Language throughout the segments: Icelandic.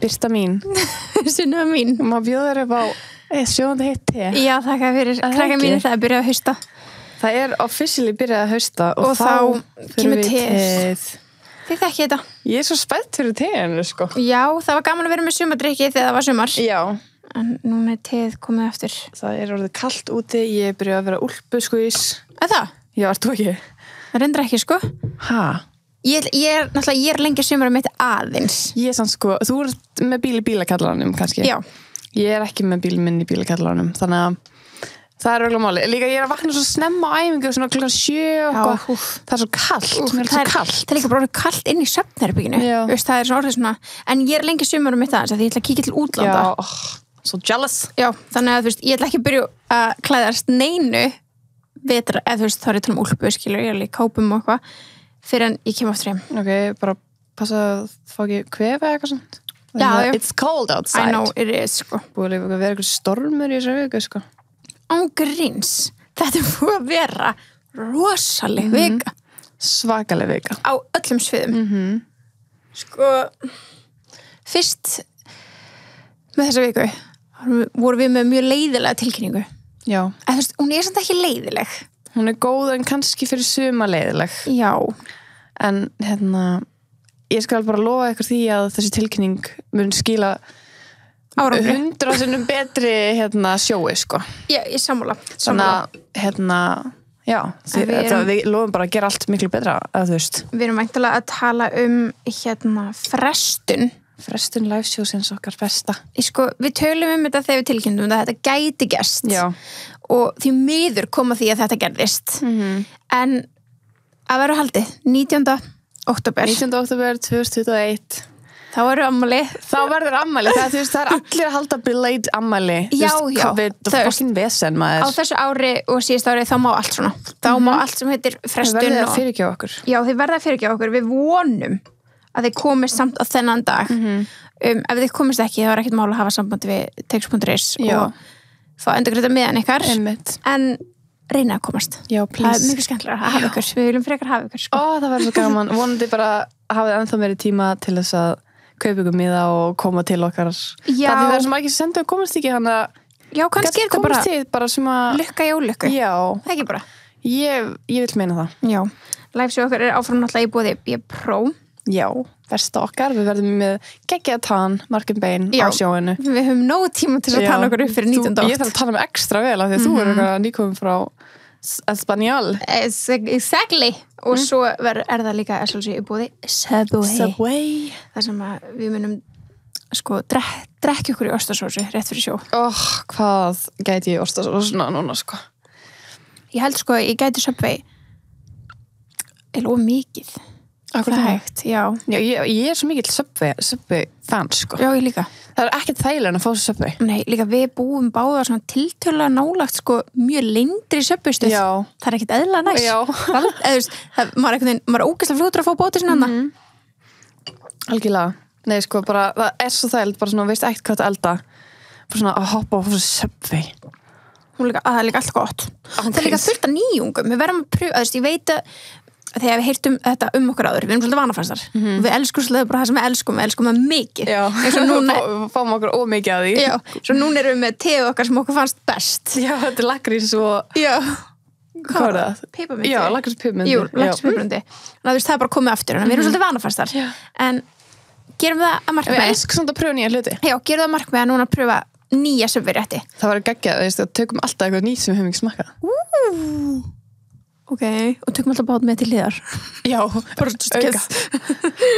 Birta mín. Sunna mín. Má bjóða þér upp á sjóðandi heitt te. Já, þakka fyrir krakka mínu það byrjað að hausta. Það officially byrjað að hausta og þá kemur teið. Þið þekki þetta. Ég svo spennt fyrir teinu, sko. Já, það var gaman að vera með sumardrykki þegar það var sumar. Já. En núna teið komið eftir. Það orðið kalt úti, ég byrjaði að vera úlpuskvís. Það? Já, ert þú ekki? Það reyndar ekki, sko. Ha? Ég er lengi sumar mitt aðeins. Ég er sann, sko, þú ert með bíl í bílakallaranum, kannski. Já. Ég er ekki með bíl minn í bílakallaranum, þannig að það örugglega máli. Líka ég að vakna svo snemma á æfingu, svona klukkan 7 og það svo kallt. Mér svo kallt. Það líka bara kallt inn í svefnherberginu. Það er svona orðið svona, en ég er lengi sumar mitt aðeins, því ég ætla að kíkja til útlanda. Já, so jealous. Já, þannig að ég ætla ekki að byrja að klæðast neinu vetra, eða þá er ég tala úlpu, skilur, ég er líka kápum og eitthvað, fyrir en ég kem aftur heim. Ok, bara passa að fá ekki kvefa eða eitthvað svona. Já. It's cold outside. I know it is, sko. Búið að vera eitthvað stormur í þessari viku, sko. Ángríns, þetta búið að vera rosaleg vika. Svakaleg vika. Á öllum sviðum. Sko, fyrst með þessa viku vorum við með mjög leiðilega tilkynningu. Já. En hún er samt ekki leiðileg. Hún er góð en kannski fyrir suma leiðileg. Já. En ég skal bara lofa ykkur því að þessi tilkynning mun skila árangri. 100 sinnum betri sjói, sko. Já, ég sammála. Þannig að, já, við lofum bara að gera allt miklu betra, að þú veist. Við erum væntanlega að tala um Frestun livesjósins okkar besta. Sko, við tölum þetta þegar við tilkynntum að þetta gæti gerst. Já. Og því miður koma því að þetta gerðist. En að vera haldið 19. október 2021 þá verður ammali. Þá verður ammali, það er allir að halda delayed ammali. Já, COVID og fucking vesen, maður. Á þessu ári og síðast ári þá má allt svona. Þá má allt sem heitir frestun. Þið verður að fyrirgefa okkur. Já, þið verður að fyrirgefa okkur. Við vonum að þið komist samt á þennan dag. Ef þið komist ekki, þá er ekkert mál að hafa sambandi við text.is og fá endurgreita miðan ykkar. En reyna að komast. Já, please. Það er mjög skemmtilega að hafa ykkur. Við viljum frekar hafa ykkur, sko. Það verður svo gaman. Vonandi bara hafið ennþá meiri tíma til þess að kaupa ykkur miða og koma til okkar. Já. Það er sem ekki sendu að komast ekki, hann að já, kannski er þetta bara sem að lukka í ólukku. Já. Það ekki bara. Ég vil meina það. Já. Liveshow okkar er áfram náttúrulega í boði B-Pro. Já, versta okkar. Við verðum með geggjað tann, Markin Bein á sjóinu. Við höfum nóg tíma til að tala okkur upp fyrir 19. okt. Ég þarf að tala með ekstra vel af því að þú er eitthvað nýkomin frá Espanjál. Exactly. Og svo er það líka í boði Subway. Það sem að við munum sko drekki okkur í ostasósu rétt fyrir sjó. Hvað gæti ég ostasósuna núna, sko? Ég held sko að ég gæti Subway of mikið. Það er hægt, já. Já, ég er svo mikill Subway fan, sko. Já, ég líka. Það er ekkert þægilega en að fá sér Subway. Nei, líka við búum báða svona tiltölulega nálagt, sko, mjög lengri Subway-stöð. Já. Það er ekkert eðlilega næs. Já. Maður er ógeðslega fljótur að fá bótið sinna annað. Algjörlega. Nei, sko, bara, það er svo þægilegt, bara svona, veist ekkert hvað þetta elda. Bara svona að hoppa og fá sér Subway. Það er líka allt gott. Það er líka fullt af nýjungum. Við verðum að pröfa, ég veit að þegar við heyrtum þetta okkur áður, við erum svolítið vanafastar og við elskum svolítið bara það sem við elskum það mikið. Já, við fáum okkur ómikið að því. Já, svo núna erum við með teið okkar sem okkur fannst best. Já, þetta er lakrís og já, hvað er það? Piparmyndi. Já, lakrís piparmyndi. Jú, lakrís piparmyndi. Það er bara komið aftur, en við erum svolítið vanafastar. En gerum það að markmiði. Við elskum samt að pröfa nýja hluti. Já, gerum það að markmiði að núna pröfa nýja Subway-rétti. Það var geggjað, tökum alltaf eitthvað nýtt sem við höfum ekki smakkað. Ok, og tökum alltaf bát með til hliðar. Já, bara auka.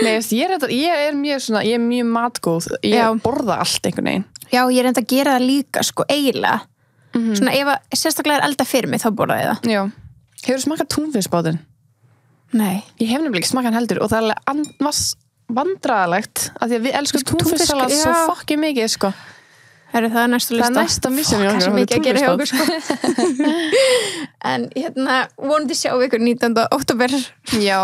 Nei, ég er mjög matgóð. Ég borða allt einhvern veginn. Já, ég er enda að gera það líka, sko, eiginlega. Svona ef að sérstaklega er elda fyrir mig, þá borða ég það. Já. Hefurðu smakkað túnfiskbátinn? Nei. Ég hef nefnilega ekki smakkað hann heldur og það er alveg vandræðalegt af því að við elskum túnfisksalat svo fokkið mikið, sko. Það er næstu lista. Það er næsta missum ég okkur. Mikið að gera hjá okkur, sko. En vonandi sjáum við ykkur 19. október. Já.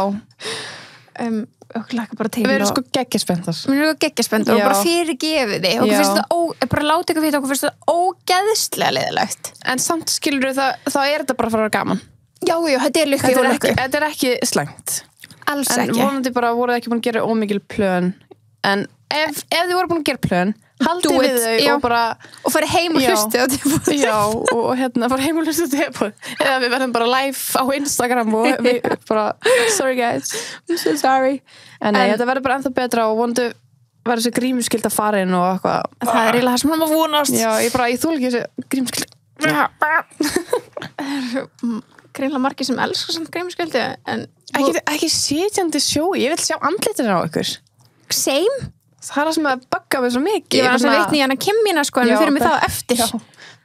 Okkur laka bara til. Við erum sko geggjaspenntar. Við erum geggjaspenntar og bara fyrirgefið þið. Okkur finnst það, bara láta ykkur vita, okkur finnst það ógeðslega leiðilegt. En samt skilur þá er þetta bara að fara gaman. Já, þetta er lukku í ólukku. Þetta er ekki slæmt. Alls ekki. En vonandi bara voruð ekki búin að gera ómikil plön. En ef þið voru búin að gera plön haldið við þau og bara og farið heim og hlustu á tilbúð já, og farið heim og hlustu á tilbúð eða við verðum bara live á Instagram og við bara, sorry guys I'm so sorry en þetta verður bara ennþá betra og vonandi verður þessi grímuskylda farin og eitthvað það er eiginlega það sem maður vonast já, ég þúl ekki þessi grímuskylda greinlega margir sem elskar samt grímuskyldu en ekki sitjandi sjó, ég vil sjá andlitina á ykkur same það er það sem að bugga mig svo mikið ég var að vitni í hana Kimmina sko en við fyrir mig það eftir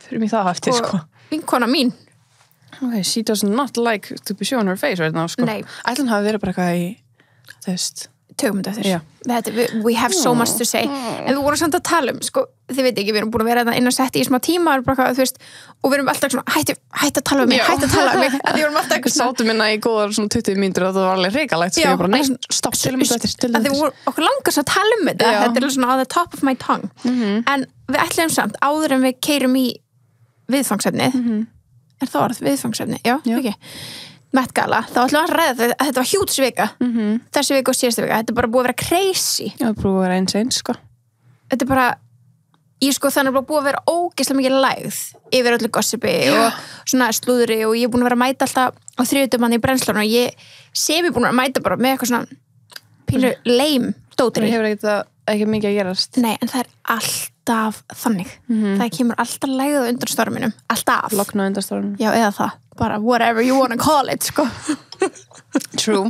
fyrir mig það eftir sko og vinkona mín okay, she does not like to be shown her face right now sko ætlum hafi verið bara eitthvað í þú veist tökum þetta eftir we have so much to say en við vorum samt að tala sko þið veit ekki, við erum búin að vera inn að setja í smá tíma bara, þú veist, og við erum alltaf svona hætti að tala um mig, hætti að tala um mig við vorum alltaf við sátum minna í góðar svona 20 mínútur og það var alveg hrikalegt sko, ég bara, nei, stopp, tilum þetta okkur langast að tala um þetta þetta er svona on the top of my tongue en við ætlum samt, áður en við keyrum í viðfangsefnið er það orð, viðfangsefni, já. Okay. Met Gala, þá ætlum við að ræða að þetta var hjúts vika þessi vika og síðasta vika, þetta er bara búið að vera crazy það er búið að vera eins sko þetta er bara ég sko þannig að búið að vera ógeðslega mikið lægð yfir öllu gossipi og svona slúðri og ég er búin að vera að mæta alltaf á þriðjudamann í brennslunum og ég sem ég búin að mæta bara með eitthvað svona pínu leim dótri það hefur ekki mikið að gerast nei en það er alltaf þannig það kemur alltaf lægð undan storminum alltaf lokna undan storminum já eða það bara whatever you wanna call it sko true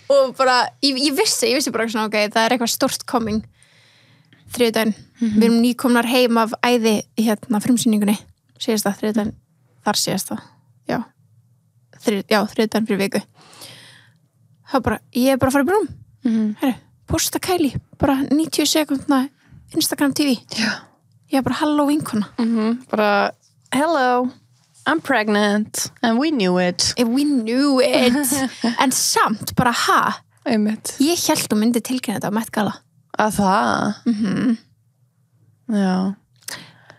og bara ég vissi bara svona ok það er eitthvað stort coming þriðjudaginn, við erum nýkomnar heim af æði frumsýningunni síðasta þriðjudaginn, þar síðasta þriðjudaginn fyrir viku ég er bara að fara í brúm herru, posta Kylie bara 90 sekundna Instagram TV ég er bara hello vinkona bara hello I'm pregnant and we knew it en samt bara ég held þú myndi tilkynna þetta á Met Gala að það já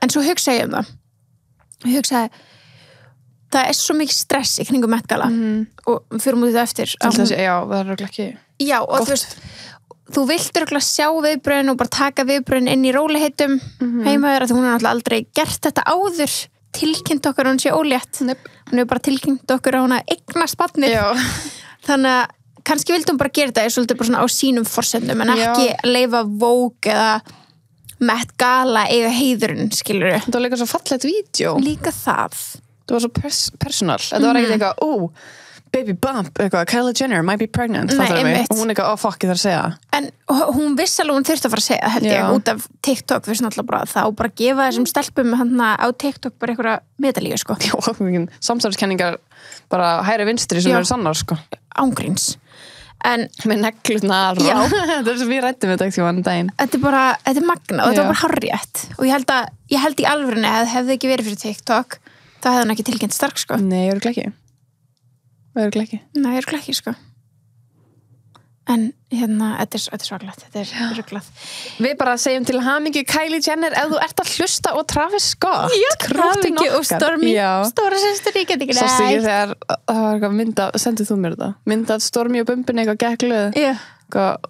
en svo hugsaði ég það það er svo mikið stress í kringum Met Gala og við fyrir mútið það eftir já, það er örugglega ekki já, og þú veist þú viltur örugglega sjá viðbröðin og bara taka viðbröðin inn í róliheitum heima þér að hún er náttúrulega aldrei gert þetta áður tilkynnt okkur hún sé ólétt hún hefur bara tilkynnt okkur að hún að eignast barnið þannig að kannski vildum bara gera þetta svolítið bara svona á sínum forsendum en ekki leyfa Vogue eða Met Gala eða heiðurinn, skilur það var líka svo fallegt vídeo líka það var svo personal, þetta var ekkert eitthvað baby bump, eitthvað, Kylie Jenner might be pregnant og hún eitthvað, fuck, ég þarf að segja en hún viss alveg hún þurfti að fara að segja held ég, út af TikTok við náttúrulega bara þá bara gefa þessum stelpum á TikTok bara einhverja medalíu sko samsæðiskenningar bara hægri vinstri sem eru sannar sko ángríns en með neglutnar þetta er sem við rættum þetta ekki á daginn þetta er magna og þetta var bara hárrétt og ég held í alvörunni að hefði ekki verið fyrir TikTok þá hefði hann ekki tilkynnt stark sko nei, örugglega ekki sko en þetta er svakalegt þetta er rugglað við bara segjum til hamingju Kylie Jenner ef þú ert að hlusta og Travis Scott hamingju og Stormi stóra sestur ég get ekki sástu ekki þegar það var eitthvað mynda sendið þú mér þetta myndað Stormi og Bumbin eitthvað geggluð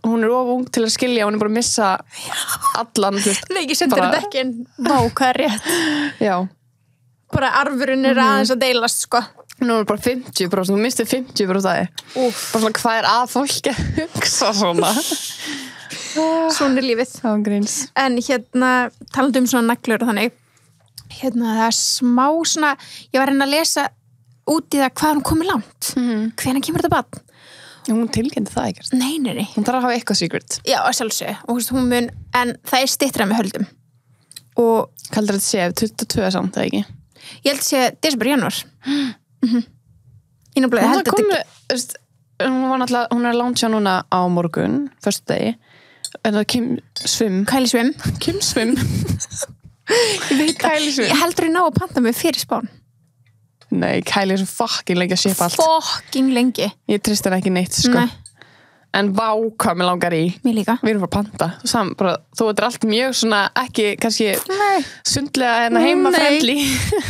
hún er of ung til að skilja hún er bara að missa allan nei ekki sendur þetta ekki en vá hvað er rétt bara arfurinn er aðeins að deilast sko nú er bara 50%, þú mistið 50% bara svona hvað er að fólki hugsa svona svona er lífið en talandi um svona neglur og þannig það er smá svona ég var að lesa út í það hvað hún komið langt hvenær kemur þetta barn hún tilkynnti það ekkert nei hún þarf að hafa eitthvað secret já, sjálfsög og hún mun en það er styttra með höldum og kaldur þetta sé 22 samt, eða ekki ég held að sé desember, janúar hún er að launcha núna á morgun föstudegi en það Kylie Swim ég veit það ég heldur að ná að panta mig fyrir spán nei, Kylie er svo fucking lengi að shipa allt fucking lengi ég trist henni ekki neitt sko en vá hvað mér langar í mér líka við erum bara panta þú er allt mjög svona ekki kannski sundlega en heima friendly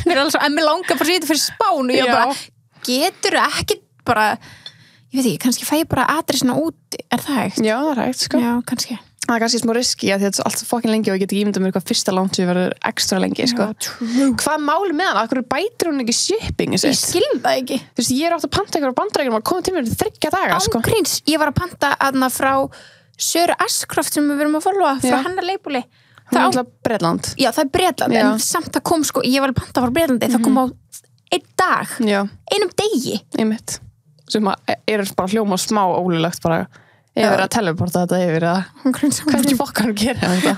mér er alveg svo en mér langar bara að svita fyrir spán og ég bara getur ekki bara ég veit ekki kannski fæ ég bara adressina út er það hægt? já það er hægt sko já kannski það er kannski smá riski að því að þetta er alltaf fokkin lengi og ég get ekki ímyndað mér hvað fyrsta launchi verður ekstra lengi, sko. Hvað máli með hann? Akkur bætir hún ekki shipping? Ég skil það ekki. Þú veist, ég átt að panta ykkur á Bandaríkjunum og komið til mér 3 daga, sko. Ángríns, ég var að panta aðna frá Söru Ashcroft sem við verum að followa frá hennar leipúli. Það er alltaf Bretland. Já, það er Bretland, en samt það kom, sko, ég var að panta frá Bretlandi, það kom á 1 dag, einum degi. Einmitt. Sem er bara hljóma smá ólulegt bara. Ég verið að teleporta þetta yfir hvernig fokkar að gera þetta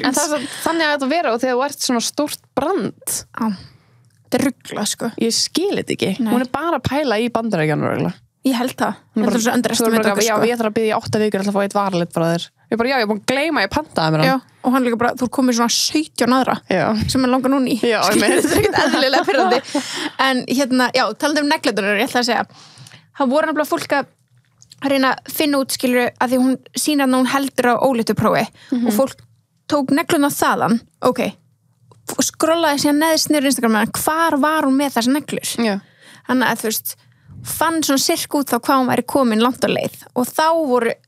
en það er þannig að þetta vera og þegar þú ert svona stórt brand þetta er ruggla, sko ég skil þetta ekki, hún er bara að pæla í Bandaríkjunum ég held það, þetta er svo underestimate okkur, sko ég þarf að biðja 8 vikur að fá eitt varalit frá þér ég er búin að gleyma að ég pantaði mér hann og hann líka bara, þú er komið svona 17 aðra sem er langar núni þetta er ekkert eðlilega fyrrandi en hérna, talandi negletunar ég ætla að segja, það voru nefnilega fólk að reyna að finna út, skilur, að því hún sýna að hún heldur á ólituprófi og fólk tók negluna þaðan skrollaði síðan neðist niður Instagram hvar var hún með þessar neglur þannig að þú veist fann svona sirk út þá hvað hún væri komin langt á leið og þá voru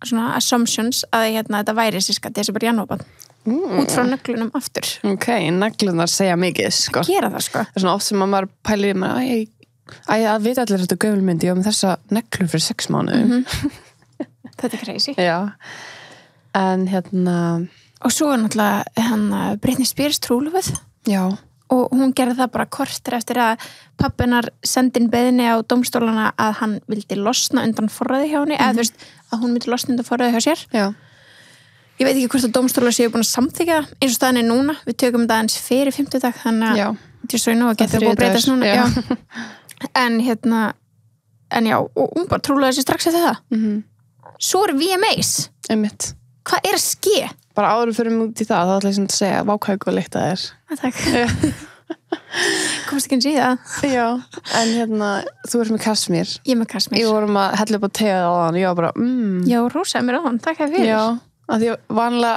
svona assumptions að þetta væri sirka desember janúar út frá neglunum aftur neglunar segja mikið, sko að gera það, sko það er svona oft sem að maður pælir í maður að vita allir þetta gömulmyndi og með þessa neglu fyrir 6 mánuðum þetta er crazy en og svo er náttúrulega Britney Spears trúlofið og hún gerði það bara korter eftir að pabbinar sendin beðinni á dómstólana að hann vildi losna undan forræði hjá henni eða þú veist að hún myndi losna undan forræði hjá sér ég veit ekki hvort að dómstólar séu búin að samþykja eins og staðan er núna, við tökum það eins fyrir 50 dag þannig að þetta er svo nú að geta búið að breytast núna en já, og hún bara trúlaði sér strax eftir það svo er VMAs einmitt hvað er að ske? Bara áður fyrir mig út í það ætla ég að segja vákvæg og líkt að takk komst ekki eins í það já, en þú ert með Kashmir ég er með Kashmir ég vorum að hella upp á teið á hann ég var bara, já, rósaði mér á hann, takk fyrir já, af því vanlega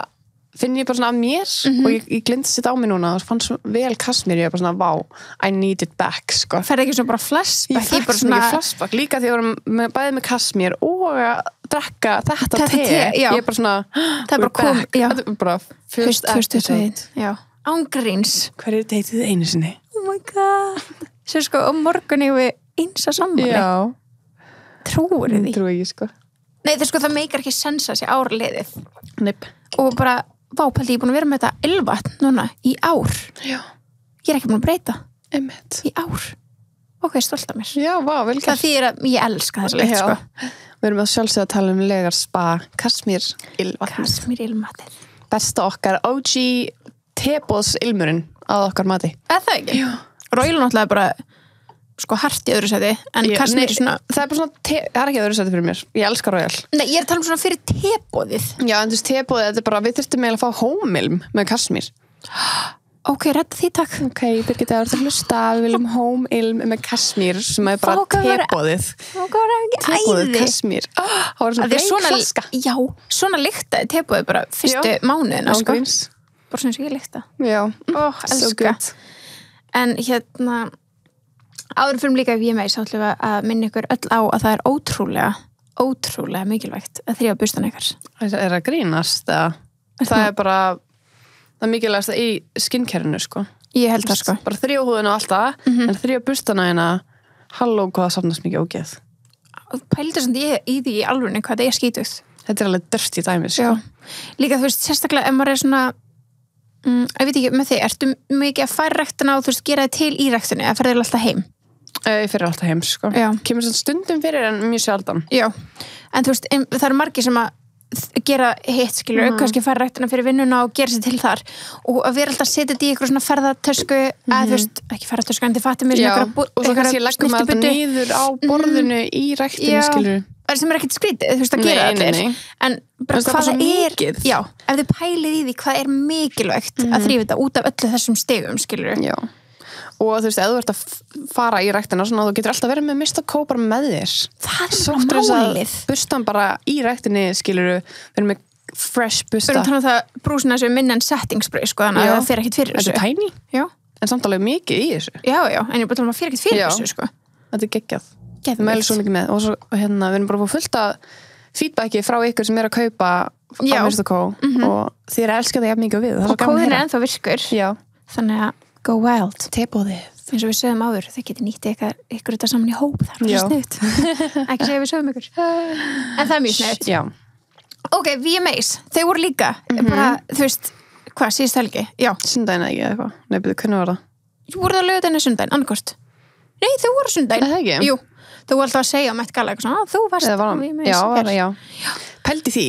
finn ég bara svona af mér og ég glindi sitt á mig núna og fann svo vel Kashmir ég er bara svona, wow, I need it back, sko ferði ekki svona bara flashback ég fekk svona flashback, líka því að ég var bæðið með Kashmir og að drekka þetta te ég er bara svona, það er bara kom, þetta er bara fyrst episode ángríns hverju deytið einu sinni oh my god svo sko, á morgun ég við eins að sammali trúir því trúi ég, sko nei, það meikar ekki sensa sér árliðið og bara vápældi, ég er búin að vera með þetta ylvatn núna í ár já. Ég er ekki búin að breyta Einmitt. Í ár ok, stolt af mér já, vá, vel gert það þýðir að ég elska þessa leikt, sko við erum að sjálfsögða að tala legar spa Kashmir ylvatn besta okkar OG tebóðs ilmurinn að okkar mati það ekki? Royal náttúrulega bara sko hart í öðru sæti en Kashmir svona það er bara svona það er ekki öðru sæti fyrir mér ég elskar Royal nei, ég er að tala svona fyrir tebóðið já, en þú veist tebóðið, þetta er bara við þurftum eiginlega að fá hómilm með Kashmir ok, redda því takk ok, Birgit, það er að hlusta við viljum hómilm með Kashmir sem er bara tebóðið tebóðið Kashmir það var svona bleik flaska já, svona lyktaði tebóðið bara fyrstu mánuðina sko bara svona sem ég lykta já, elska en áður fyrir líka ef ég með ætlum að minna ykkur öll á að það er ótrúlega mikilvægt að þrífa burstana ykkar. Það er að grínast það er bara það mikilvægast í skinnkerinu, sko. Ég held það, sko. Bara þrífa húðina og allt það, en þrífa burstana hérna halló hvað það safnast mikið ógeð. Pældi samt í því í alvörunni hvað það er skítugt. Þetta er alveg dirty dæmi, sko. Já. Líka þú veist, sérstaklega ef maður er svona ég veit ekki með þig, ertu mikið að færa ræktina og þú veist, gera þið til í ræktinni eða ferðir alltaf heim? Ég fer alltaf heim, sko. Já. Kemur svona stundum fyrir en mjög sjaldan. Já, en þú veist, það eru margir sem að gera hitt, skilur, kannski færa ræktina fyrir vinnuna og gera sér til þar og að vera alltaf að setja þetta í eitthvað svona ferðartösku eða þú veist, ekki ferðartösku en þið fattir mér og svo kannski leggum við þetta niður á borðinu í ræktinu, skilur. Það sem er ekkert skrítið, þú veist, að gera allir en bara hvað það er já, ef þið pælið í því hvað er mikilvægt að þrífa þetta út af öllu þessum stigum, skilur. Já. Og þú veist, ef þú ert að fara í ræktina svona, þú getur alltaf verið með Mr. Co bara með þér. Það er bara málið. Bustan bara í ræktinni, skilur verið með fresh busta. Við erum talað það brúsina þessu minna en setting spray, sko, þannig að það fer ekkert fyrir þessu. Þetta er tiny, já. En samt alveg mikið í þessu. Já, en ég er bara talað að fer ekkert fyrir þessu, sko. Þetta er geggjað. Mæli svo mikið með. Og svo, við erum bara fóð fullt að feedbacki frá ykkur sem er að kaupa Mr. og þið elskar það jafn mikið við og kóðin ennþá virkur þannig að go wild tebóðið eins og við sögum áður, þau geti nýtt ykkur þetta saman í hóp, það er sniðt ekki segja við sögum ykkur en það mjög sniðt ok, VMAs, þau voru líka bara, þú veist, hvað, síðust helgi sundaginn ekki eitthvað, nefnir, hvernig var það? Voru það lögudaginn sundaginn, annarkost nei, þau voru sundaginn jú, þau voru alltaf að segja á Met Gala þú varst á VMAs já, pældi því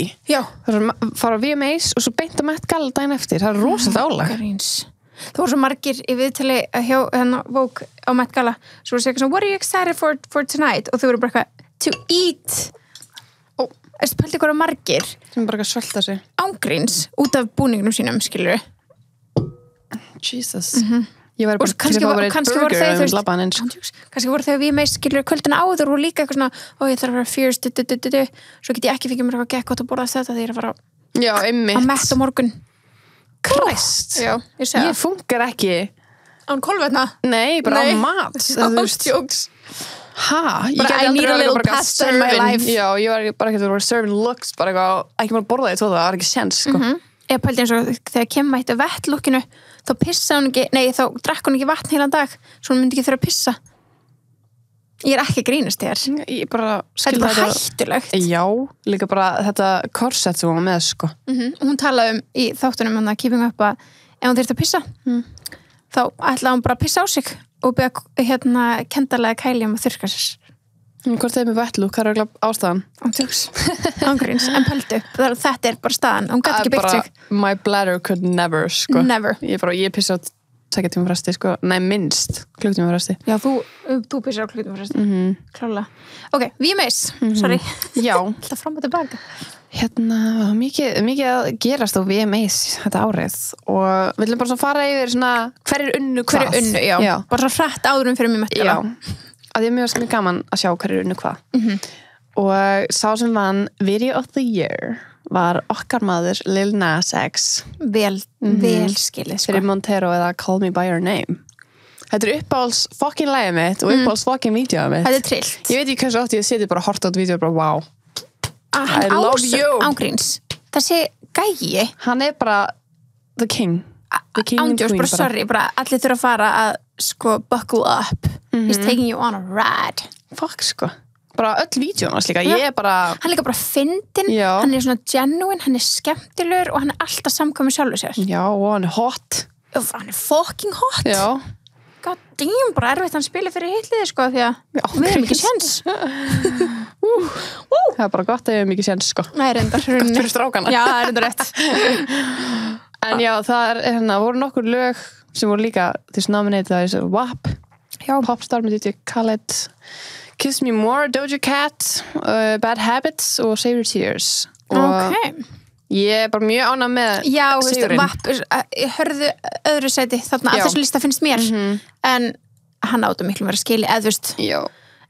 fara á VMAs og svo beint á Met Gala daginn eftir, það er rosalega álag það voru svo margir í viðtali hjá Vogue á Met Gala svo voru segja what are you excited for tonight og þau voru bara to eat pældi hverja margir sem bara svelta sig ángríns út af búningunum sínum, skilur Jesus ég var bara til að fá bara burger kannski voru þegar við meist skilur kvöldina áður og líka eitthvað svona ég þarf að vera fierce svo get ég ekki fengið mér eitthvað gekk gott að borða þetta þegar ég er að fara að mett á morgun Christ, ég funkar ekki án kolvetna? Nei, bara á mat ástjóks ég geti I need a little pasta in my life já, ég var bara ekki að vera serving looks bara ekki bara borða því það var ekki sens sko. Ég pældi eins og þegar Kim mætti vettlukkinu þá pissa hún ekki, nei þá drakk hún ekki vatn heilan dag svo hún myndi ekki þurfa að pissa ég er ekki að grínast þér þetta er bara hættulegt já, líka bara þetta korsett sem hún var með sko. Hún talaði í þáttunum Keeping Up að ef hún þyrfti að pissa þá ætlaði hún bara að pissa á sig og beða kendalega kæli að þurrka sér hvort þeim með vettlúk, hvað er ástæðan? Ángríns, en pældu þetta er bara staðan, hún gæti ekki byggt sig my bladder could never sko. Never ég pissa á 2 tíma fresti sko. Nei, minnst klukkutíma fresti já, þú pissar á klukkutíma fresti klálega ok, VMAs, sorry já alltaf fram og tilbaka mikið að gerast á VMAs þetta árið og við viljum bara svona fara yfir svona hver unnu hvað já. Bara svona hrætt áðurum fyrir mig Met Gala að ég mjög gaman að sjá hver unnu hvað og sá sem vann Video of the Year var okkar maður Lil Nas X vel skilið sko. fyrir Montero eða Call Me By Your Name þetta er uppáhalds fucking lagið mitt og uppáhalds fucking vídeoið mitt þetta er trillt ég veit ekki hversu oft ég seti bara hort á þetta vídeo og bara wow I love you ángríns þessi gæi hann er bara the king ándjós bara sorry bara allir þurfa að fara að sko buckle up he's taking you on a ride fuck sko bara öll vídeónas líka ég er bara hann er líka bara fyndinn hann er svona genuine hann er skemmtilegur og hann er alltaf samkvæmur sjálfur sér já og hann er hot hann er fucking hot já god damn bara erfitt hann spilir fyrir hitliði sko því að við erum ekki séns það er bara gott að við erum ekki séns sko nei reyndar gott fyrir strákana já það er reyndar rétt en já það er voru nokkur lög sem voru líka þessu nominated að þessu WAP Popstar með DJ Khaled Kiss Me More, Doja Cat Bad Habits og Save Your Tears og ég er bara mjög ánægð með sigurinn VAP, ég hörðu öðru sæti þarna af þessu lista finnst mér en hann átti miklu verið skili eða þú veist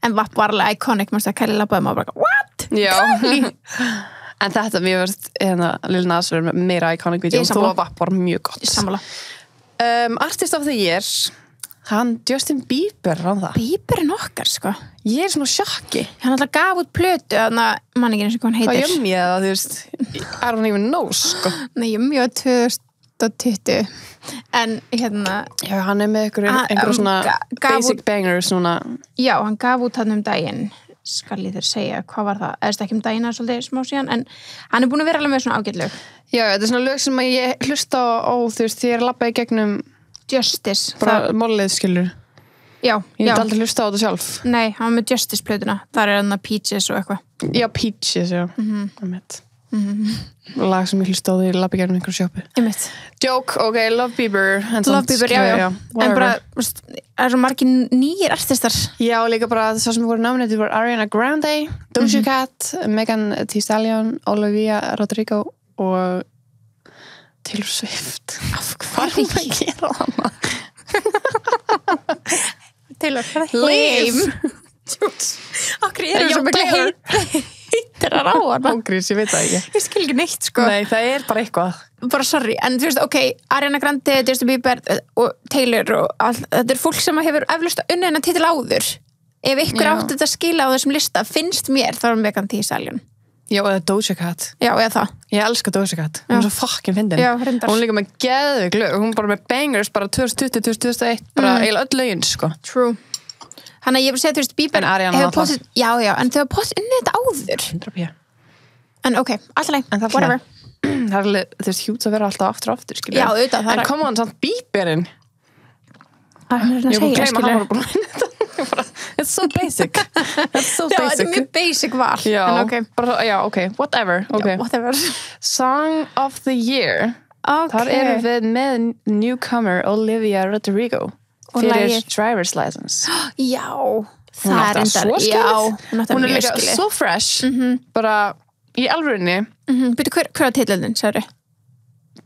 en VAP var alveg iconic maður að Kylie labbaði maður bara what? Kylie en þetta mér verðist Lil Nas verið með meira iconic video og þó VAP var mjög gott Artist of the Year hann Justin Bieber hann það Bieber er okkar sko ég er svona sjokki hann alltaf gaf út plötu þannig að mann ekki eins og hvað hann heitir hvað jömmi eða þú veist I don't even know sko nei jömmi á 2020 en já hann er með einhver svona basic bangers núna já hann gaf út hann daginn skal ég þér segja hvað var það eða ekki daginn að svolítið smá síðan en hann er búin að vera alveg með svona ágætlög já þetta er svona lög sem ég hlusta á þú veist því ég labbaði gegnum Justice bara mollið skilur já ég hef aldrei hlusta á þetta sjálf nei, hann var með Justice plötuna þar er hann að Peaches og eitthvað já Peaches já lag sem ég hlusta á því labbi gegnum einhverju sjópi joke, ok, Love Bieber já en bara það er svo margir nýjir artistar já líka bara það sem voru nominated voru Ariana Grande, Doja Cat Megan Thee Stallion, Olivia Rodrigo og Taylor Swift af hvað er það að gera hana? Taylor, hvað er heim? Akkur er það svo miklu heitir að ráða Ógrís, ég veit það ekki ég skil ekki neitt sko nei, það er bara eitthvað bara sorry, en þú veist, ok Ariana Grande, Justin Bieber og Taylor og allt, þetta er fólk sem hefur eflaust unnið hennar titil áður ef ykkur átti þetta skila á þessum lista finnst mér þá er Megan Thee Stallion Já, eða Doja Cat. Já, eða það. Ég elska Doja Cat. Hún svo fucking fyndin. Já, reyndar. Hún líka með geðveik lög. Hún bara með bangers, bara 2020, 2021, bara eiginlega öll lögin, sko. True. Þannig að ég var að segja, þú veist, Bieber hefur postið, já, en þau hafa postið inn þetta áður. 100%. En ok, alltaf leið, whatever. Það er alveg, þú veist, hjút að vera alltaf aftur og aftur, skilja. Já, auðvitað. En come on, samt Bieberinn. It's so basic. That's so basic. Já, þetta er mjög basic val. Já, okay. Ok, whatever. Okay. Já, whatever. Song of the Year. Okay. Þar erum við með newcomer Olivia Rodrigo fyrir Driver's License. Já, það er enda svo skilið. Já, hún er líka svo fresh. Bara í alvörinni. Byrju, hver var titillinn, sagði?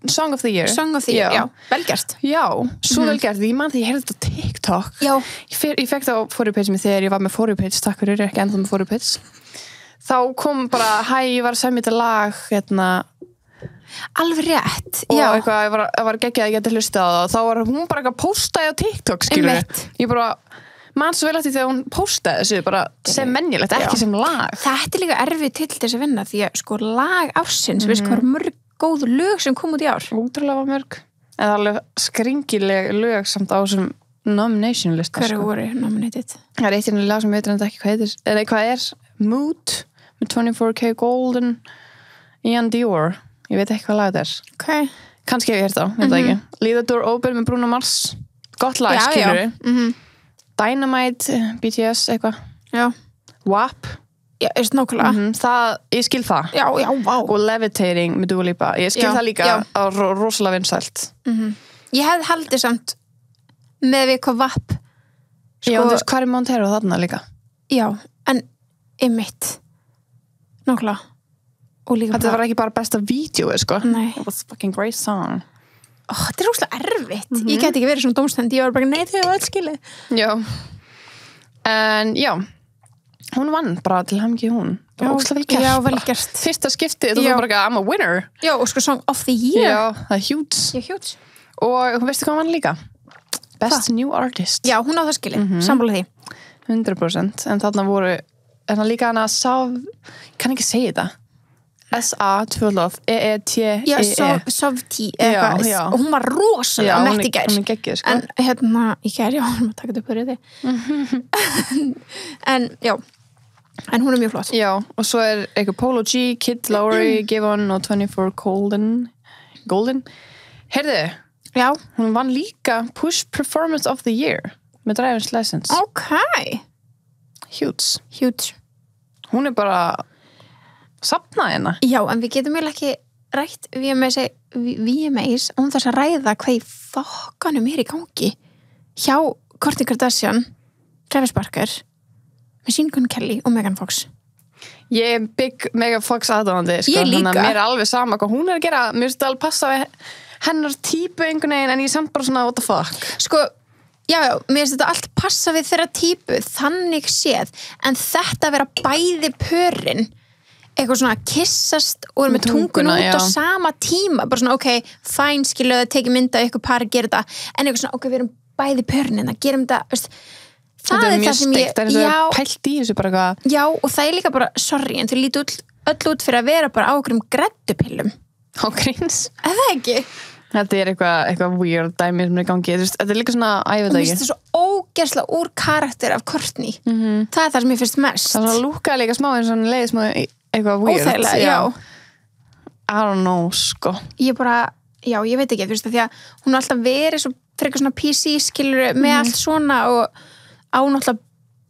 Song of the Year. Song of the Year, já. Velgjart. Já, svo velgjart. Ég man því ég heyrði þetta á TikTok. Já. Ég fekk það á For You Page þegar ég var með For You Page, takk fyrir, ekki ennþá með For You Page. Þá kom bara, ég var að semja þetta lag, alveg rétt. Og eitthvað, ég var geggjað að ég geti hlustið á það. Þá var hún bara eitthvað postaði á TikTok, skilur. Ég bara, man svo vel eftir þegar hún postaði þessu, bara sem menjulegt, ekki sem lag. Þetta er líka erfið til þess að vinna, því að sko lag ársins, veist hvað mörg góð lög sem kom út í ár. Útrúlega mörg. En það er alveg skringileg lög samt á þessum nomination lista. Hverju voru nominated? Það er eitt í lag sem veitur en ekki hvað heitir. Eða hvað er? Mood með 24K Golden Ian Dior. Ég veit ekki hvað lag þetta er. Okay. Kannski hef ég hert á, veit það ekki. Leave the Door Open með Bruno Mars. Gott lag, skilur við. Dynamite, BTS, eitthvað. Já. WAP. Já, nákvæmlega. Ég skil það. Já, vá. Og Levitating með Dua Lipa. Ég skil það líka rosalega vinsælt. Ég hef haldið samt með við hvað WAP. Já, þú veist, hvað er Montero þarna líka? Já, en einmitt. Nákvæmlega. Þetta var ekki bara besta vídeo, sko. Nei. It was a fucking great song. Þetta er óslega erfitt. Ég get ekki verið svona dómstend. Ég var bara, nei, þau hefur öll skilið. Já. En, já. Hún vann bara til hamingju hún. Bara óslega vel gert. Já, vel gert. Fyrsta skiptið, þú var bara, I'm a winner. Já, og sko Song of the Year. Já, það er huge. Já, huge. Og hún veistu hvað hann vann líka? Best New Artist. Já, hún á það skilið. Sammála því. 100%. En þarna voru, en það líka hana ég kann ekki segja þetta. S-A-2-L-E-E-T-E-E. Já, Sovti eitthvað. Og hún var rosalega mett í gær. Hún er geggjuð, sko. En í gær, já, hún var takkt upp fyrir því. En, já. En hún er mjög flott. Já, og svo er eitthvað Polo G, Kid Laroi, Giveon og 24 Golden. Heyrðu, já. Hún vann líka Push Performance of the Year með Driver's License. Ok. Huge. Hún er bara safnaði hérna. Já, en við getum vel ekki rætt VMAs og þess að ræða hvað í fokkanum er í gangi hjá Kourtney Kardashian, Travis Barker, Machine Gun Kelly og Megan Fox. Ég er big Megan Fox aðdáandi, sko. Ég líka. Þannig að mér er alveg sama hvað hún er að gera. Mér finnst það alveg passa við hennar típu einhvern veginn, en ég er samt bara svona what the fuck. Sko, já, mér finnst þetta allt passa við þeirra típu, þannig séð, en þetta að vera bæði pörin, eitthvað svona kissast og er með tungun út á sama tíma, bara svona, ok, fæn, skilu að teki mynda ykkur pari, gera þetta, en eitthvað svona, ok, við erum bæði pörnina, gerum þetta, veist, það er það sem ég, pælt í þessu bara eitthvað. Já, og það er líka bara, sorry, en þau líti öll út fyrir að vera bara á okkur greddupillum. Á gríns. Eða ekki? Þetta er eitthvað weird dæmi sem er í gangi, þetta er líka svona, ég veit ekki. Og mér finnst þetta svo ógeðslega úr karakter af Kourtney. Það er það sem ég finnst mest. Það er lúkað líka smá eins og hann leiði smá eitthvað weird. Óþægilega, já. I don't know, sko. Ég bara, já, ég veit ekki, þú veist, því að hún er alltaf verið svo fyrir eitthvað svona PC, skilur, með allt svona og á náttúrulega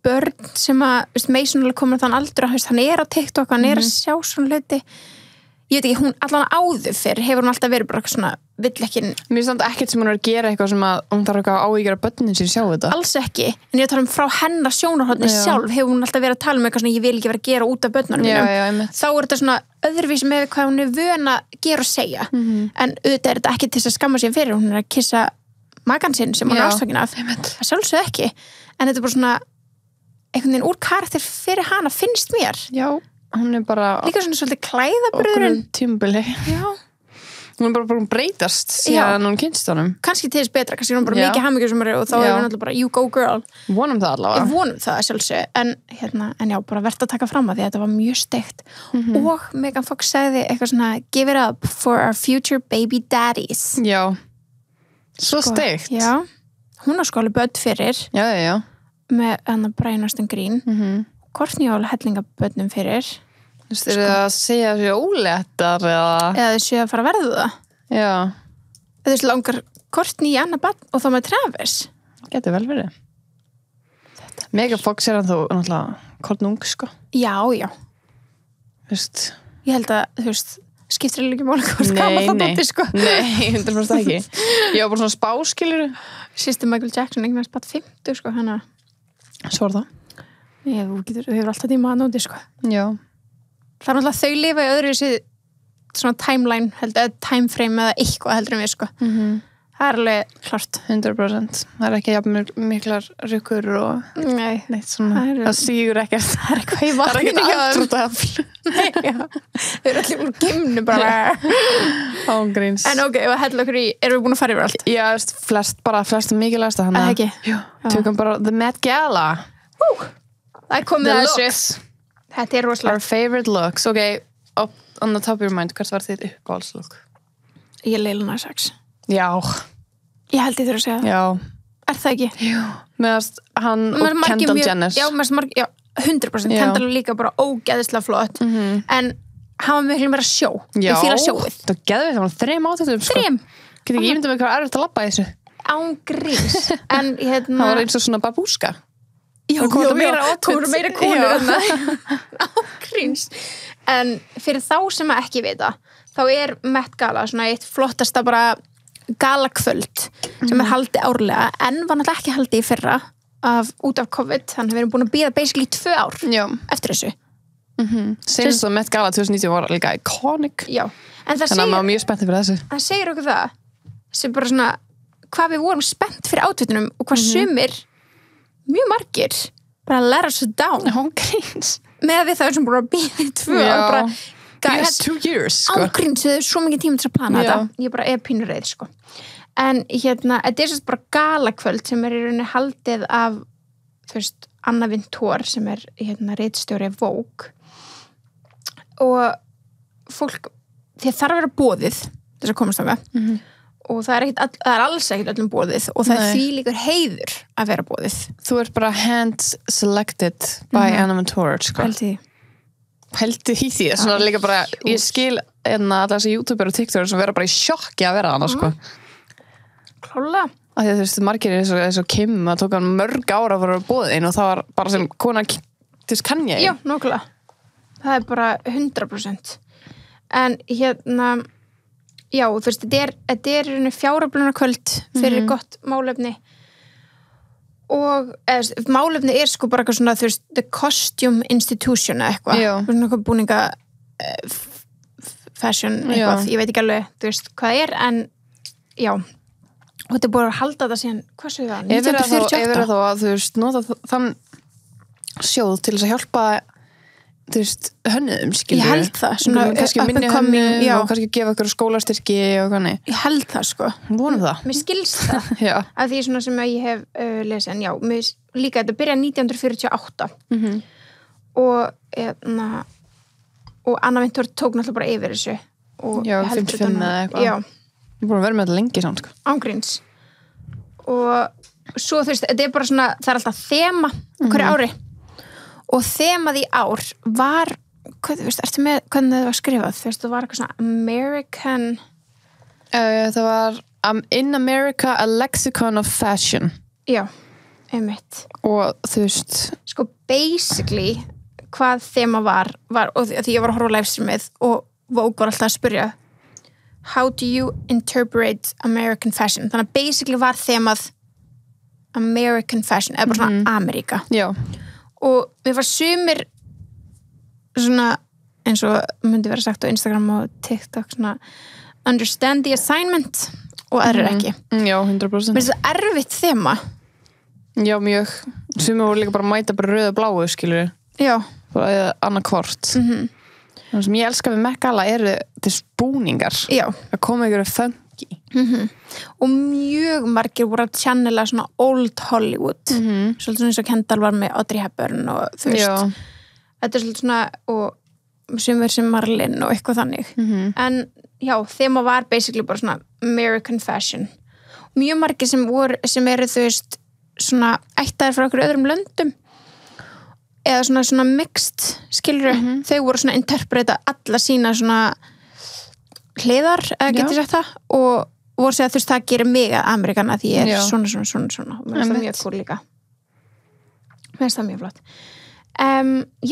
börn sem að, veist, Mason alveg komur þann aldur að, hann er á TikTok, hann er að sjá svona hluti. Ég veit ekki, hún allan áður fyrr hefur hún alltaf verið bara eitthvað svona vill ekki. Mér finnst þetta ekkert sem hún er að gera eitthvað sem að hún þarf eitthvað áhyggjur að börnin sín sjá þetta. Alls ekki, en ég tala frá hennar sjónarhorni sjálf hefur hún alltaf verið að tala um eitthvað svona ég vil ekki vera að gera út af börnunum mínum. Þá er þetta svona öðruvísi með hvað hún er vön að gera og segja. En auðvitað er þetta ekki til að skamma sér fyrir, hún er að kissa magan sinn sem hún er ástfangin af. Það sjálfsögðu ekki. En þetta er bara svona einhvern veginn úr karakter fyrir hana finnst mér. Já, hún er bara líka svona svolítið klæðabröðurinn tímabili. Já. Hún bara búin að breytast síðan hún kynst honum. Kannski til þess betra, kannski hún bara mikið hamingjusumari og þá hún alltaf bara, you go girl. Vonum það allavega. Vonum það sjálfsög, en já, bara verðt að taka fram að því að þetta var mjög steikt. Og Megan Fox sagði eitthvað svona, give it up for our future baby daddies. Já, svo steikt. Já, hún á alveg börn fyrir. Já. Með Brian Austin Green. Courtney á hellingabörnum fyrir. Þú veist, það að segja þessi óléttar eða þessi að fara að verða það. Já. Þessi langar Courtney í annað barn og þá með Travis. Getur vel verið. Megan Fox hann þó náttúrulega kornung, sko. Já. Þú veist. Ég held að, þú veist, skiptir ekki máli hvort gaman það bóti, sko. Nei, 100% ekki. Ég var bara svona spáskilur. Sýstu Michael Jackson einhvern veginn spatt 50, sko, hana. Svo var það. Já, þú hefur alltaf tíma að nóti, sko. Já. Það er náttúrulega þau lifa í öðruvísi svona timeline, eða timeframe eða eitthvað heldur en við, sko. Það er alveg klart. 100%. Það er ekki jafn miklar rukkur og neitt svona. Það sígur ekkert. Það er eitthvað í vatninu. Það er ekkert aftrútafl. Nei, já. Þau eru allir úr geimnu bara. Ángríns. En ok, og hella okkur í, erum við búin að fara yfir allt? Já, flest mikilvægast að ekki. Tökum bara The Met Gala. Það er komið að þessu. Þetta er rosalega. Our favorite looks. Ok, on the top of your mind, hvert var þitt uppáhaldslook? Ég Lil Nas X. Já. Ég held ég þurfa að segja það. Já. Er það ekki? Já. Meðast hann og Kendall Jenner. Já, 100%. Kendall er líka bara ógeðislega flott. En hann var miklu meira sjó. Já. Ég fíla sjóið. Það geðið það var 3 átöfum, sko. 3? Getur ekki ímyndað með hvað erfitt að labba í þessu? Ángríns. En það var eins og svona babúska. Já, komur meira konur Ángríns. En fyrir þá sem ekki vita, þá er Met Gala svona eitt flottasta bara galakvöld sem er haldið árlega, en var náttúrulega ekki haldið í fyrra út af COVID, þannig að við erum búin að bíða basically 2 ár eftir þessu. Senast að Met Gala 2019 var líka iconic. Já. En þannig að maður mjög spenntið fyrir þessu. Það segir okkur það, sem bara svona hvað við vorum spennt fyrir átvitunum og hvað sumir mjög margir bara let us down Ángríns með við það sem búin að býða í 2 ár bara, guys, you had 2 years sko. Ángríns, þau er svo mikið tíma til að plana þetta ég bara er pínur reið sko. En þetta er sérst bara galakvöld sem er í rauninni haldið af þú veist, Anna Wintour sem er ritstjóri Vogue og fólk þið þarf að vera boðið þess að komast þangað og það er alls ekkert öllum boðið og það er því líkur heiður að vera boðið. Þú ert bara hand selected by Anna Wintour sko. Pælti í því svona líka bara, ég skil þessi youtuber og tiktoker sem vera bara í sjokki að vera hana sko. Klálega. Þú veist, margir eins og Kim það tók hann mörg ára að vera boðin og það var bara sem kona til Kanye. Já, nákvæmlega. Það er bara 100%. En já, þú veist, þetta er fjáröflunarkvöld fyrir gott málefni og málefni er sko bara eitthvað svona, þú veist, the costume institution eða eitthvað, svona búninga fashion eitthvað, ég veit ekki alveg, þú veist, hvað er, en já, og þetta er búin að halda þetta síðan, hvað séu það, 1948? Ef þá að, þú veist, nota þann sjóð til þess að hjálpa þú veist, hönnuðum, skilur ég held það, svona kannski minni hönnuðum og kannski gefa ykkur skólastyrki og hvernig ég held það sko, vonum það mér skilst það af því svona sem ég hef lesið, en já, líka þetta byrjaði 1948 og Anna Wintour tók náttúrulega bara yfir þessu og já, 55 eða eitthvað ég er búin að vera með þetta lengi saman sko. Ángríns og svo þú veist, þetta er bara svona það er alltaf þema hverju ári og þemað í ár var hvað, þú veist, ertu með hvernig það var skrifað þú veist, það var eitthvað svona American það var In America, a lexicon of fashion já, einmitt og þú veist sko basically hvað þema var og því ég var að horfa á livestreamið og Vogue var alltaf að spyrja how do you interpret American fashion þannig að basically var þemað American fashion, eða bara svona Ameríka já og mér var sumir svona eins og myndi vera sagt á Instagram og TikTok svona understand the assignment og aðrir ekki já, 100% mér finnst það erfitt þema já, mjög sumir voru líka bara að mæta bara rauð og bláu skilur já bara annað hvort Það sem ég elska við Met Gala eru þessi búningar. Já. Að koma ykkur funky. Og mjög margir voru að channela svona old Hollywood. Svolítið eins og Kendall var með Audrey Hepburn og þú veist. Þetta svolítið svona, og sem Marlin og eitthvað þannig. En já, þema var basically bara svona American fashion. Mjög margir sem eru þú veist svona ættaðir frá okkur öðrum löndum eða svona mixed skilur þau voru svona interpreta alla sína svona hliðar eða getur sagt það og voru segja þú veist það gerir mig að Amerikana því ég er svona og mér finnst það mjög cool líka mér finnst það mjög flott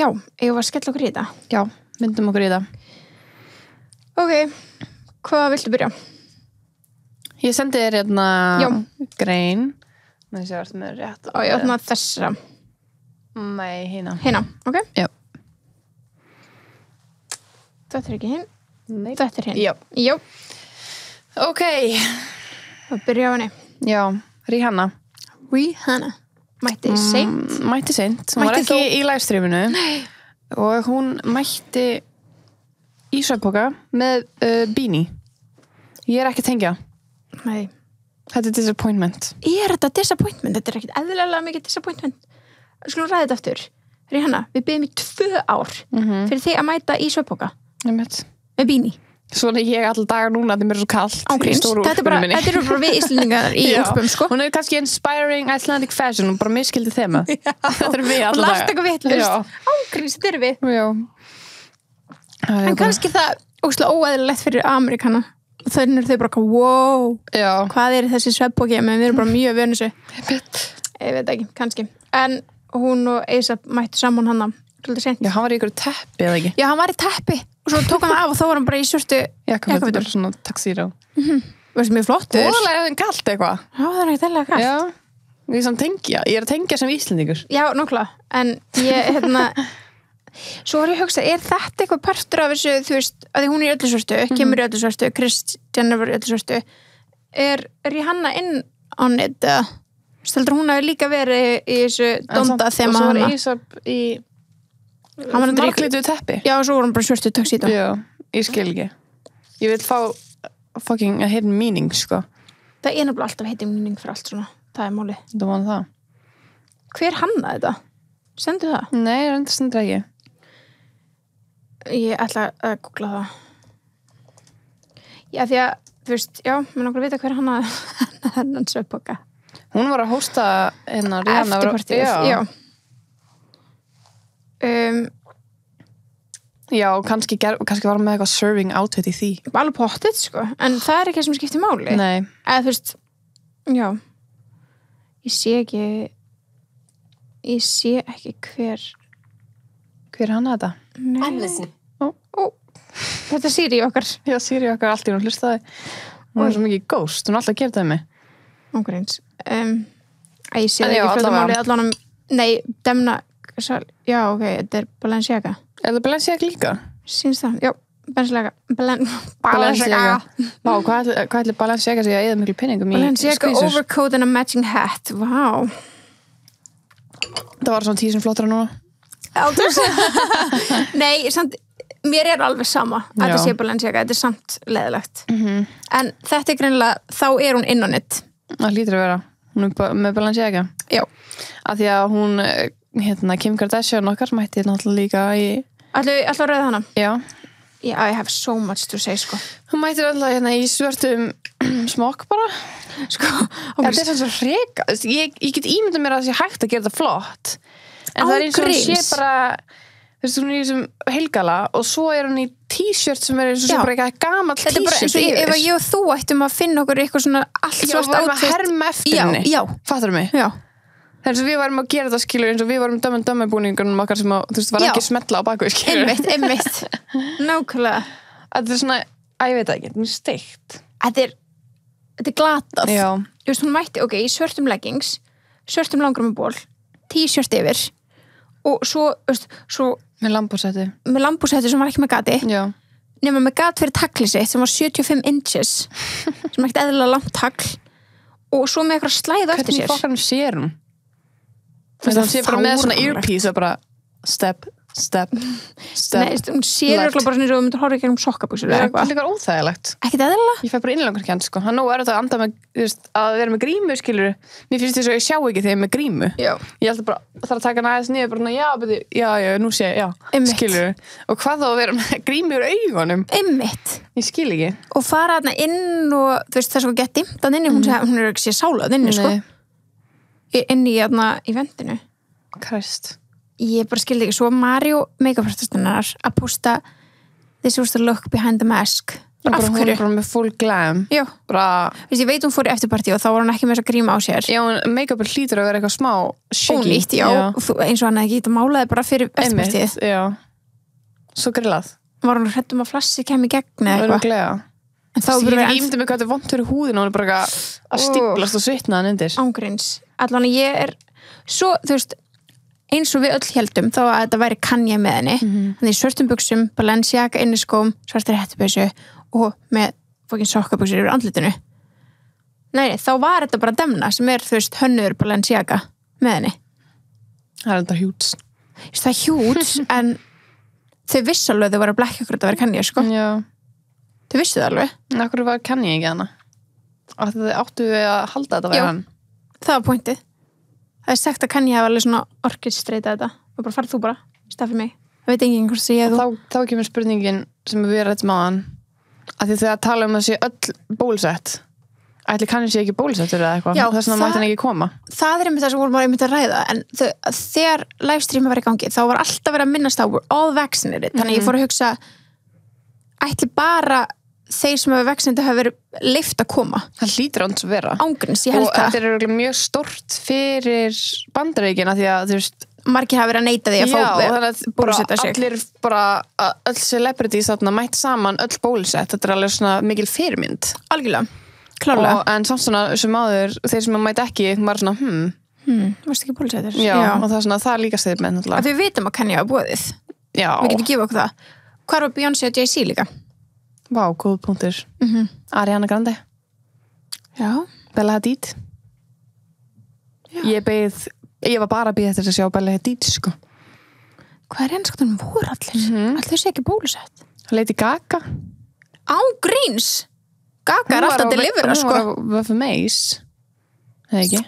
já, ég var að skella okkur í þetta já, myndum okkur í þetta ok, hvað viltu byrja? Ég sendi þér hérna grein með þessi varst með rétt og ég opna þessa nei, hérna, ok já. Þetta er ekki hinn nei. Þetta er hinn já. Ok og byrja á henni já, Rihanna mætti seint hún var ekki í livestreaminu og hún mætti í svefnpoka með beanie ég er ekki að tengja nei þetta er disappointment er þetta disappointment? Þetta er ekkit eðlilega mikið disappointment skulum ræða þetta aftur Rihanna, við byggjum í 2 ár fyrir þig að mæta í svefnpoka með beanie svona ég alltaf dagar núna þetta er mér svo kallt þetta er bara við Íslendingar í úlpum sko. Hún er kannski inspiring Icelandic fashion og bara miskildi þema þetta er við alltaf dagar og last eitthvað vitlaust ángríns, þetta eru við en kannski það óeðlilegt fyrir Amerikana þannig þau bara wow hvað er þessi svefnpoki menn við erum bara mjög vönu ég veit ekki, kannski en hún og A$AP mættu saman hana svolítið sent já, hann var í ykkur teppi eða ekki já, hann var í teppi og svo tók hann af og þá var hann bara í svörtu jakkafutur svona tuxedo veist mjög flottur óðurlega er það kallt eitthvað já, það er ekkert eðlilega kallt já, ég er að tengja sem Íslendingur já, nokkla en ég, svo var ég að hugsa er þetta eitthvað partur af þessu þú veist, að því hún er í öllu svörtu kemur í öllu svörtu, Kris Jenner var í öllu svörtu er Rihanna inn on it steldur hún hafi líka verið í þessu donda þema hana og svo var A$AP í marglitu teppi já og svo voru hann bara svörtu tuxedo já, ég skil ekki ég vil fá fucking a hidden meaning sko það er nefnilega alltaf hidden meaning fyrir allt svona það er máli það var það hver hannaði þetta? Sendu það? nei, það stendur ekki ég ætla að googla það já því að þú veist, já, mér langar að vita hver hannaði hennan svefnpoka hún var að hósta hennar eftirpartíð já já, kannski var hann með eitthvað serving outfit í því alveg pottið sko, en það er ekki sem skiptir máli nei eða þú veist, já ég sé ekki hver hann þetta þetta er Siri okkar já, Siri okkar allt í hún hlustaði hún er svo mikið ghost, hún er alltaf að gera það með ángríns ég sé það ekki fyrir máli allan nei, Demna já, ok, þetta er Balenciaga er það Balenciaga líka? Sýnst það, já, Balenciaga vá, hvað ætli Balenciaga sé að eða miklu pinningum í Balenciaga overcoat and a matching hat vá það var svona 10 sem flottra núna nei, samt mér er alveg sama að þetta sé Balenciaga, þetta er samt leðilegt en þetta er greinilega, þá er hún inn on it það lítur að vera, hún er með Balenciaga já af því að hún, Kim Kardashian okkar mætti náttúrulega líka í alltaf rauða hana já I have so much to say sko hún mætti alltaf í svörtum smokk bara sko, þetta er svo hreka ég get ímyndað mér að það sé hægt að gera þetta flott en það er eins og hún sé bara þú veist, hún er í þessum heilgala og svo er hún í t-shirt sem er eins og bara eitthvað gamall t-shirt þetta er bara eins og ef ég og þú ættum að finna okkur eitthvað svona allt svart outfit að herma eftir henni fattur mig? Já það er eins og við varum að gera þetta skilur eins og við varum dömmu búningunum okkar sem að, þú veist, var ekki smetla á bakvið skilur einmitt nákvæmlega þetta er svona, ég veit ekki, þetta er steikt þetta er glatað já þú veist, hún mætti, ok, í svörtum leggings svörtum langrumaból t-shirt yfir og svo með lambúsetti sem var ekki með gati já nema með gat fyrir taglið sitt sem var 75 inches sem ekkert eðlilega langt tagl og svo með eitthvað slæðu eftir sér hvernig fokkanum sér hún það sé bara með svona earpiece og bara step Step. Nei, hún sér örugglega bara svona eins og þú myndir horfa í gegnum sokkabuxur eða eitthvað. Það er líka óþægilegt. Ekkert eðlilega? Ég fæ bara innanlangarkennd, sko. Hann nú er þetta að anda með, þú veist, að vera með grímu, skilur. Mér finnst þess að ég sjá ekki þegar ég er með grímu. Já. Ég held bara, þarf að taka hann aðeins niður, bara, já, nú sé ég, já, skilur. Og hvað þá að vera með grímu úr augunum? Einmitt. Ég skil ekki. Og fara þarna inn og, þú veist, það er svo gett dimmt að inni, hún er ekki sér sálað inni, sko. Inn í, í vendinu. Christ. Ég bara skildi ekki, svo Mario make-up-artistinnar að posta this was the look behind the mask. Af hverju? Hún bara með full glam. Já. Bara... Ég veit hún fór í eftirpartí og þá var hún ekki með þess að gríma á sér. Já, make-up hlýtur að vera eitthvað smá shaky. Ónýtt, já. Og eins og hann hefði ekki málaði bara fyrir eftirpartíð. Já. Svo grillað. Var hún hrædd að flassi kemur í gegn eða eitthvað? En þá bara ég ímyndi mig hvað þetta vont fyrir húðin og hún er bara að stíplast og svitna hann undir. Ángríns. Allan ég er svo, þú veist, eins og við öll heldum þá að þetta væri Kanye með henni þannig svörtum buxum, Balenciaga inniskóm svartir hettupeysu og með fokkin sokkabuxur yfir andlitinu nei, þá var þetta bara Demna sem er, þú veist, hönnur Balenciaga með henni það er þetta hjúts það er hjúts, en þau vissu alveg þau var að blekja okkur að það væri Kanye, sko já. Þau vissu það alveg Akkur var Kanye ekki hana áttu við að halda þetta væri hann það var pointið það er sagt að Kanye hafa alveg svona orkestreita þetta og bara farð þú bara, stað fyrir mig það veit enginn hvort sé ég þá kemur spurningin sem við rættum á hann að því þegar tala um að sé öll bólusett ætli Kanye sé ekki bólusettur eða eitthvað þess vegna mætti hann ekki koma það er einmitt það sem vorum einmitt að ræða en þegar livestreama var í gangi þá var alltaf verið að minnast á we're all vaccinated þannig ég fór að hugsa ætli bara þeir sem hafa vaccinated hafa verið leyft að koma það hlýtur án að vera ángríns, ég held og þetta er mjög stort fyrir Bandaríkina því að þú veist margir hafa verið að neita því að fá bólusetta sig allir bara öll celebrities þarna mætt saman öll bólusett þetta er alveg svona mikil fyrirmynd algjörlega, klárlega en samt svona sem áður þeir sem mætt ekki var svona varst ekki bólusettur já, og það er svona það er líka steið með að við vitum að Kanye hafa búið já við getum gefið okkur það hvar var Beyoncé og Jay-Z líka vá, góð punktur Ariana Grande já Bella Hadid ég var bara að bíða eftir að sjá Bella Hadid sko hvað er einskottunum voru allir allir sé ekki bólusett Lady Gaga ángríns Gaga er alltaf að delivera sko hún var að vöffa meis eða ekki,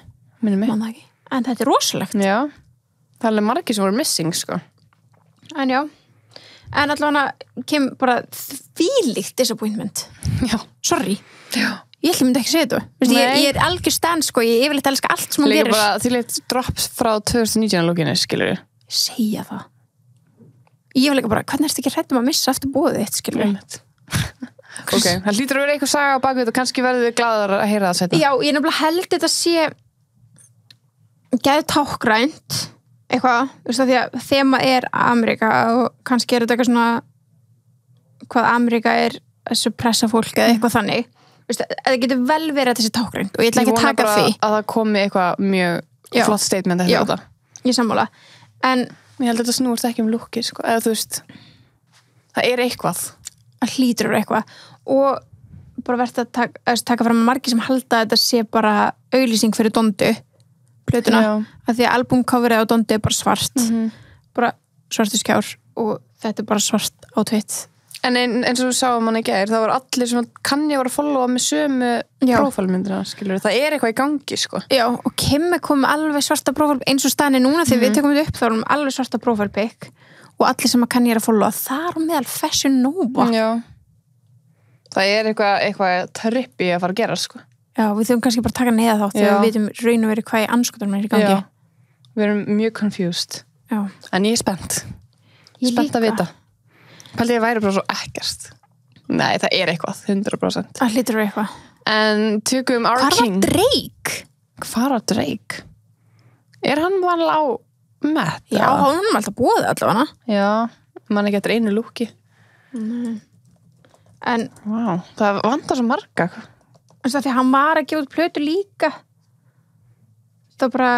minnum mig en þetta er rosalegt já, það er alveg margir sem voru missing sko en já en allavega kem bara þvílíkt disappointment já, sorry já ég myndi ekki segja þetta ég er algjör stand sko, ég yfirleitt elska allt sem hún gerir bara til eitt drops frá 2019 lókinu, skilur við segja það ég var líka bara, hvernig ertu ekki hrædd að missa aftur bóðið þitt, skilur við ok, það hlýtur að vera eitthvað saga á bakvið og kannski verður við glaðar að heyra það setna já, ég nefnilega held þetta sé geð tákgrænt eitthvað, þú veist að því að þema er Ameríka og kannski er þetta eitthvað svona hvað Ameríka er að suppressa fólk eða eitthvað þannig það getur vel verið að þessi tákgrænt og ég ætla ekki að taka því að það komi eitthvað mjög flott statement eftir þetta ég sammála en ég held að þetta snúist ekki lúkki sko. eða þú veist það er eitthvað það hlýtur eitthvað og bara verður að taka fram margir sem halda að þetta sé bara auglýsing fyrir Dondu plötuna að því að albumcoverið á Dondu er bara svart bara svartu skjár og þetta er bara svart á tvitt en eins og við sáum hann í gær það var allir sem Kanye var að followa með sömu prófálmyndina, skilur það er eitthvað í gangi, sko já, og Kim kom alveg svarta prófál eins og staðan er núna þegar við tökum þetta upp þá erum alveg svarta prófálpikk og allir sem Kanye er að followa þar og meðal Fashion Nova já, það er eitthvað trippi að fara að gera, sko já, við þurfum kannski bara að taka neða þá þegar við veitum raun og verið hvað í anskotanum er í gangi við erum mjög confused en ég er spennt að vita Pældi ég væri bara svo ekkert. Nei, það er eitthvað, 100%. Það hlýtur verið eitthvað. En tökum Our King. Hvar var Drake? Er hann vanlega á Met? Já, hann er alltaf búið allavega. Já, mann ekki eftir einu lúki. En wow, það vantar svo marga. Þannig að því hann var að gefa út plötu líka. Það bara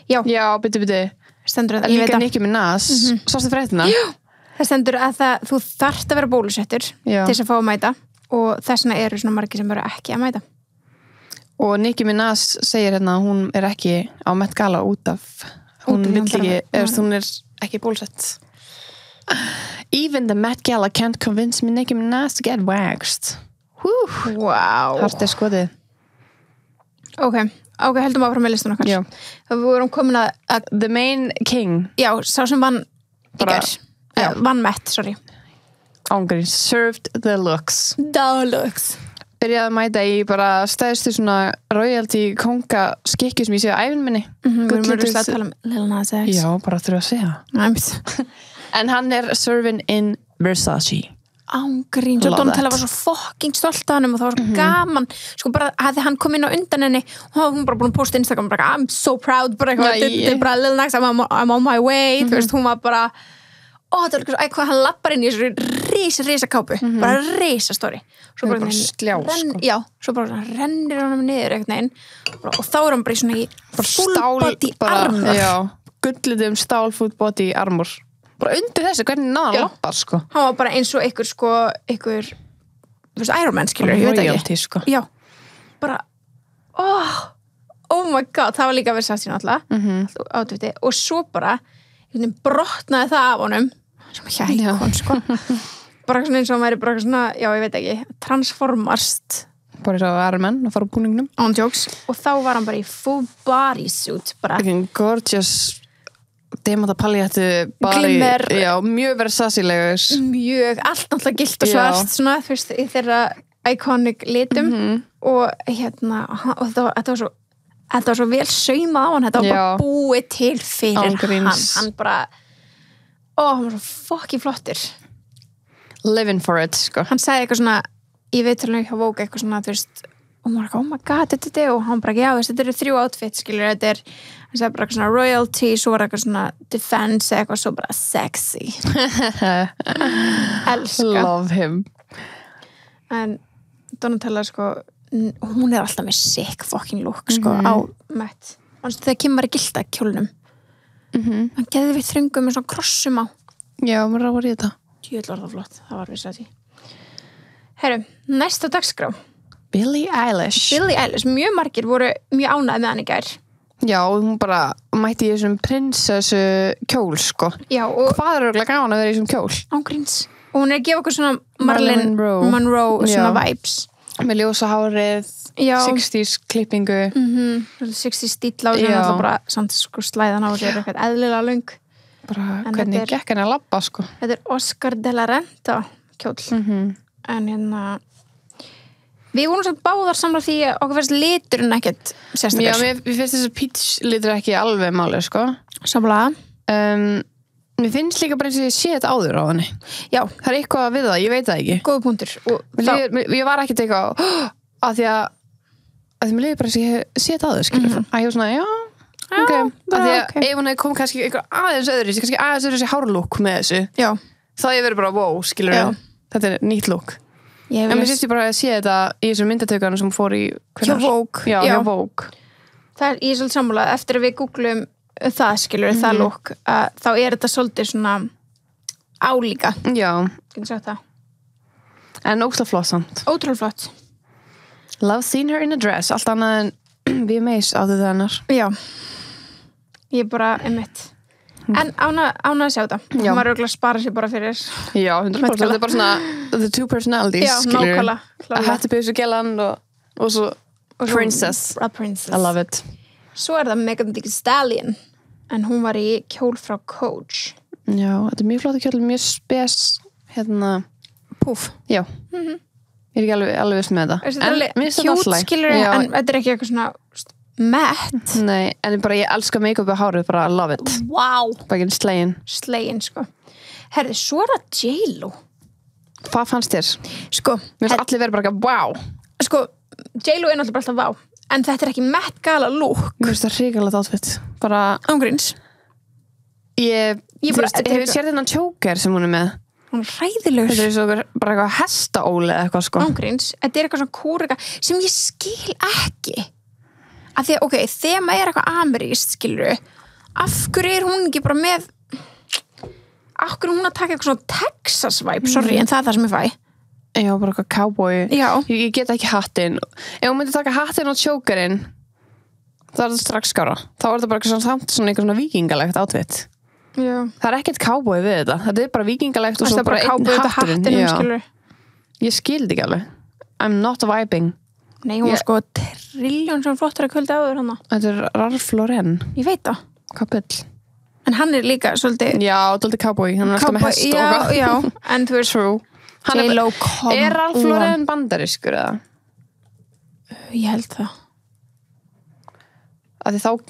Já, byttu. Stendur að líka Nicki Minaj sástu fréttina? Já, það stendur að þú þarft að vera bólusettur til þess að fá að mæta og þess vegna eru svona margir sem vera ekki að mæta og Nicki Minaj segir hérna að hún er ekki á Met Gala út af Hún vill ekki, hún ekki bólsett. Even the Met Gala can't convince me Nicki Minaj to get waxed. Wow. Hart skoðið. Ok, heldum áfram með listan okkar. Já. Við vorum komin að The Main King. Já, sá sem vann vann Met, sorry. Ángríns, served the looks. Byrjaði að mæta í bara stæðstu svona royalty konga skikki sem ég sé á æfinn minni. Við erum að tala um Lil Nas X. Já, bara þurfa að segja. En hann serving in Versace. Ángríns og Donatella var svo fucking stolt af hann og það var svo gaman. Sko bara hafði hann kom inn á undan henni og hún bara búin að posta Instagram bara, I'm so proud, bara eitthvað, þetta bara Lil Nas, I'm on my way. Þú veist, hún var bara það var eitthvað, hann lappar inn í þessu risa kápu, bara risa stóri. Svo bara sljá, sko. Já, svo bara rennir hann niður eitthvað og þá hann bara í svona full body armor. Já, gullitum stál full body armor. Bara undir þessu, hvernig náðan lappar, sko. Hann var bara eins og einhver þú veist, Iron Man, skilur, ég veit ekki. Sko. Já, bara oh my god, það var líka Versace náttúrulega, átfiti, og svo bara brotnaði það af honum sem hjækon, sko. Bara svona eins og hann væri bara svona, já, ég veit ekki, transformast. Bara eins og Iron Man að fara á búningnum. On jokes. Og þá var hann bara í full bodysuit, bara. Gorgeous demanta paljettu glimmer. Já, mjög Versace-legur. Mjög, allt náttúrulega gilt og svart, svona, fyrst í þeirra iconic litum og og þetta var svo vel saumað á hann, þetta var bara búið til fyrir hann bara hann var svo fucking flottur. Living for it, sko. Hann sagði eitthvað svona, ég veit alveg hjá Vogue eitthvað svona, þú veist, og maður oh my god, þetta og hann bara, já, þetta eru 3 outfit, skilur, hann sagði bara eitthvað svona royalty, svo var eitthvað svona defense, eitthvað svo bara sexy. Elska. Love him. En Donatella, sko, hún alltaf með sick fucking look, sko, á Met. Þegar Kim var í gilda kjólnum, hann geði við þröngum með svona krossum á. Já, mér var í þetta. Jöld var það flott, það var Versace. Herru, næsta dagskrá. Billie Eilish, mjög margir voru mjög ánægð með hann í gær. Já, hún bara mætti í þessum prinsessu kjól, sko. Já, og hvað örugglega gaman að vera í þessum kjól? Ángríns. Og hún að gefa okkur svona Marilyn Monroe svona vibes. Með ljósa hárið, 60s klippingu. 60s stíll á sem alltaf bara samt sko slæðan á sér eitthvað eðlilega löng. Bara hvernig gekk henni að labba, sko. Þetta Oscar de la Renta kjól. En við vorum svo báðar samla því að okkur finnst liturinn ekkert sérstaklega. Já, mér finnst þess að peach litur ekki alveg málið, sko. Samla. Mér finnst líka bara eins og ég sé þetta áður á henni. Já. Það eitthvað við það, ég veit það ekki. Góð punktur. Ég var ekkert eitthvað að því að mér líður bara eins og ég sé þetta áður, skilur. Að ég var svona, ok. Að því að ef hún hefði komið kannski einhver aðeins öðru hárlúk með þessu. Já. Þá ég verið bara, wow, skilur. Þetta nýtt lúk. En mér finnst ég bara að sé þetta í þessum myndatökunum sem fór í hjá Vogue. Já, Vogue. Það ég svolítið sammála, eftir að við googlum það, skilur, það lúk, þá þetta svolítið svona álíka. Já. Getur sagt það. En ótrúlega flott samt. Ótrúlega flott. Love seen her in a dress, allt annað en VMAs á þetta hennar. Já. Ég bara, einmitt. En ána að sjá þetta. Hún var örugglega að spara sér bara fyrir. Já, 100%. Þetta bara svona the two personalities, skilur. Já, nákvæmlega. Að hættupeysu gellan og svo princess. A princess. I love it. Svo það Megan Thee Stallion. En hún var í kjól frá Coach. Já, þetta mjög flott kjól, mjög spes, Púf. Já. Ég ekki alveg viss með þetta. En cute, skilur, en þetta ekki eitthvað svona Met. Nei, en ég elska make-up og hárið, bara love it. Wow. Bara ekki slegin, sko. Herði, svo það J.Lo. Hvað fannst þér? Sko. Mér finnst allir verið bara wow. Sko, J.Lo náttúrulega bara alltaf wow. En þetta ekki Met Gala look. Mér finnst það hrikalegt outfit. Bara ángríns. Ég hefur sér þennan choker sem hún með. Hún hræðilegur. Þetta svo bara eitthvað hestaóli eða eitthvað, sko. Ángríns. Þetta eitthvað svona kúrika sem ég skil ekki. Af því að, þema eitthvað amerískt, skilur af hverju hún ekki bara með af hverju hún að taka eitthvað svona Texas vibe, sorry, en það sem ég fæ. Já, bara eitthvað cowboy. Já. Ég get ekki hattinn. Ef hún myndi taka hattinn og chokerinn, það er strax skára. Þá er það bara svona eitthvað vikingalegt outfit. Já. Það er ekkert cowboy við þetta. Þetta er bara vikingalegt og svo bara einn hatturinn. Ég skildi ekki alveg. I'm not vibing. Nei, hún var sko trilljón sem flottar að kvöldi áður hana. Þetta er Ralph Lauren. Ég veit það. Hvað bull. En hann er líka svolítið... Já, svolítið cowboy. Hann er alltaf með hest og... Já, en þú veist... True. J.Lo, come on. Er Ralph Lauren bandarískur eða? Ég held það.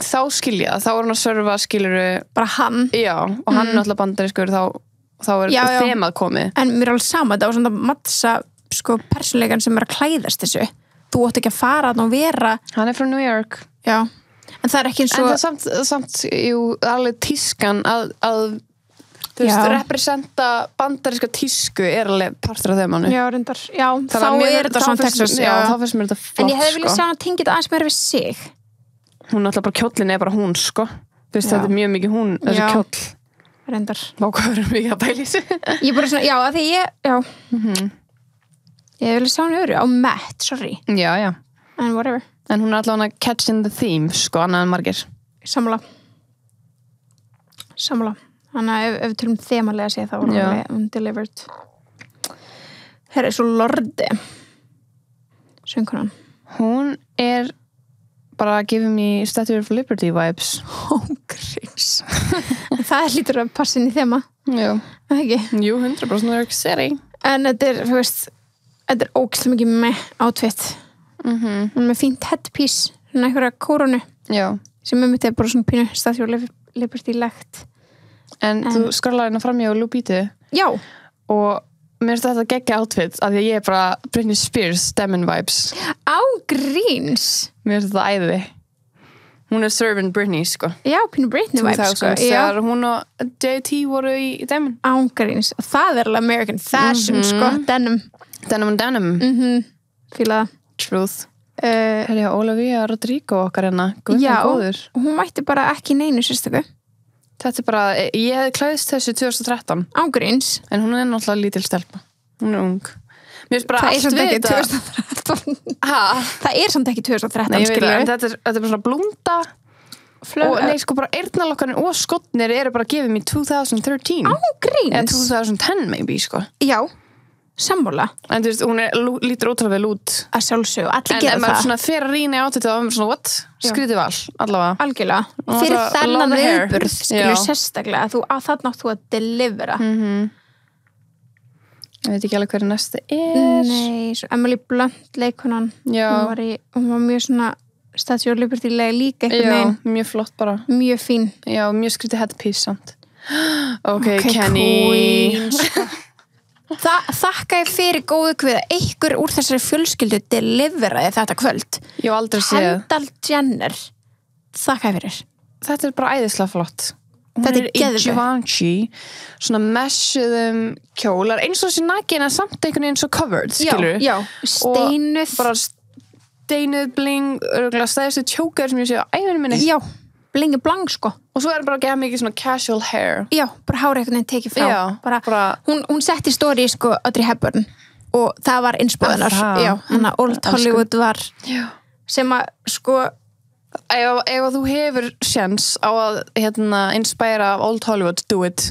Þá skilja, þá er hann að serva skiluru... Bara hann? Já, og hann er alltaf bandarískur, þá er þemað komið. En mér er alveg sama, það var svona að mattsa sko, persónleikan sem er að klæðast þessu. Þú átt ekki að fara að vera... Hann er frá New York. Já, en það er ekki eins og... En það er samt alveg tískan að þú veist, representa bandaríska tísku er alveg partur af þeim manni. Já, reyndar. Já, þá er þetta svona Texas. Já, þá finnst mér þetta flott, en ég hefði viljað sjá hann tengið þetta aðeins meira við sig. Hún alltaf bara kjóllin er bara hún, sko. Þú veist, þetta er mjög mikið hún, þessi kjóll. Reyndar. Vá, hvað erum við að bæla í sig? Ég bara svona, já, að því ég vilja sjá hann öðru á Matt, sorry. Já. En whatever. En hún er allavega catching the theme, sko, annað en margir. Sammála. Þannig að ef við tölum þemalega segja þá var hún delivered. Herra, svo Lorde. Söngkonan. Hún er bara giving me Statue of Liberty vibes. Gríms. Það lítur að passa inn í þema. Já. Ekki? Jú, 100% New York City. En þetta er, þú veist, þetta er ógeðslega mikið með outfit. Hún er með fínt headpiece, svona einhverja kórunu. Já. Sem myndi bara svona pínu Statue of Liberty-legt. En þú skrollar hérna fram í á Lupita. Já. Og mér finnst þetta geggja outfit af því að ég er bara Britney Spears Demon vibes. Á gríns. Mér finnst þetta æði. Hún er serving Britney, sko. Já, pínu Britney vibes, sko. Þegar hún og JT voru í Demon. Á gríns. Og það er alveg American fashion, sko. Denim. Fíla það. Truth. Helja, Olivia Rodrigo okkar hérna. Já, hún mætti bara ekki neinu sérstöku. Þetta er bara, ég hefði klæðist þessu 2013. Ágríns. En hún er náttúrulega lítil stelpa. Hún er ung. Mér finnst bara allt við þetta. Það er samt ekki 2013. Það er samt ekki 2013, Nei, ég veit það, en þetta er bara svona blúnda. Og nei, sko bara eyrnalokkarnir og skotnir eru bara gefið mér 2013. Ágríns. Eða 2010 maybe, sko. Já. Sammála. En þú veist, hún lítur ótrúlega vel út. Að sjálfsög, allir gera það. En maður svona fer að rýna á þetta og svona, what? Skrítið val, allavega. Algjörlega. Fyrir þennan viðburð, skilur sérstaklega, þarna átt þú að delivera. Ég veit ekki alveg hverju næstu er. Nei, svo Emily Blunt leikunan. Já. Hún var mjög svona Statue of Liberty-lega líka einhvern veginn. Já, mjög flott bara. Mjög fín. Já, mjög skrítið headpiece samt. Ok, Kenny. Þakka ég fyrir góðu kvið að einhver úr þessari fjölskyldu deliveraði þetta kvöld. Ég hef aldrei séð. Kendall Jenner. Þakka ég fyrir. Þetta er bara æðislega flott. Þetta er geðveikt. Í Givenchy, svona messuðum kjólar, eins og þessi nakin að samt einhvern veginn svo covered, skilur. Já, steinuð. Og bara steinuð, bling, örgulega stæðistu tjókar sem ég sé á æfinu minni. Já, blingi blang, sko. Og svo er bara að gefa mikið svona casual hair. Já, bara hára einhvern veginn tekið frá. Já, bara. Hún setti story, sko, Audrey Hepburn og það var inspóðunar. Já, þannig að Old Hollywood var sem að, sko... Ef þú hefur sjans á að inspira Old Hollywood, do it.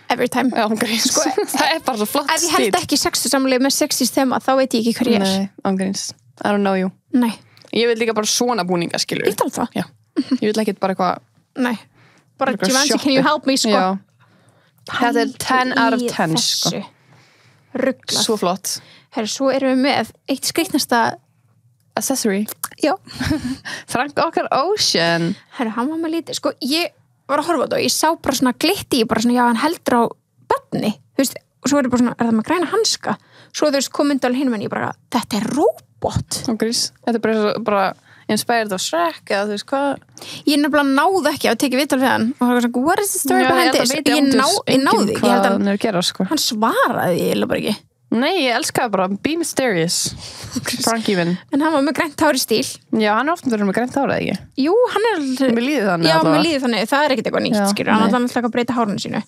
Every time. Já, ángríns. Sko, það er bara svo flott stíl. Ef ég held ekki sextusamlega með sexist þema, þá veit ég ekki hver ég er. Nei, ángríns. I don't know you. Nei. Ég vil líka bara svona búninga, skilur. Ég tala það. Já. Ég vil ekki bara eitthvað... Nei. Bara Givenchy, can you help me, sko? Já. Þetta er 10 out of 10, sko. Ruggla. Svo flott. Herru, svo erum við með eitt skrýtnasta accessory. Já. Frank okkar Ocean. Herru, hann var með lítið. Sko, ég var að horfa á þetta og ég sá bara svona glitti, bara svona, já, hann heldur á barni. Þú veist, og svo er þetta bara svona, er það með græna hanska? Svo þú veist, kom myndi alveg hinum en ég bara, þetta er robot. Grís. Þetta er bara inspired of Shrek, eða þú veist hvað? Ég nefnilega náði ekki að tekið viðtal við hann og hann var svona, what is the story behind this? Ég náði ekki, ég held að gera, sko. Hann svaraði, ég held bara ekki. Nei, ég elskaði bara, be mysterious. Frank even. En hann var með grænt hár í stíl. Já, hann er ofta verið með grænt hár, eða ekki? Jú, hann er... Mér líði þannig. Já, mér líði þannig, það er ekkert eitthvað nýtt, skilur. Hann er alltaf að breyta hárinu sínu.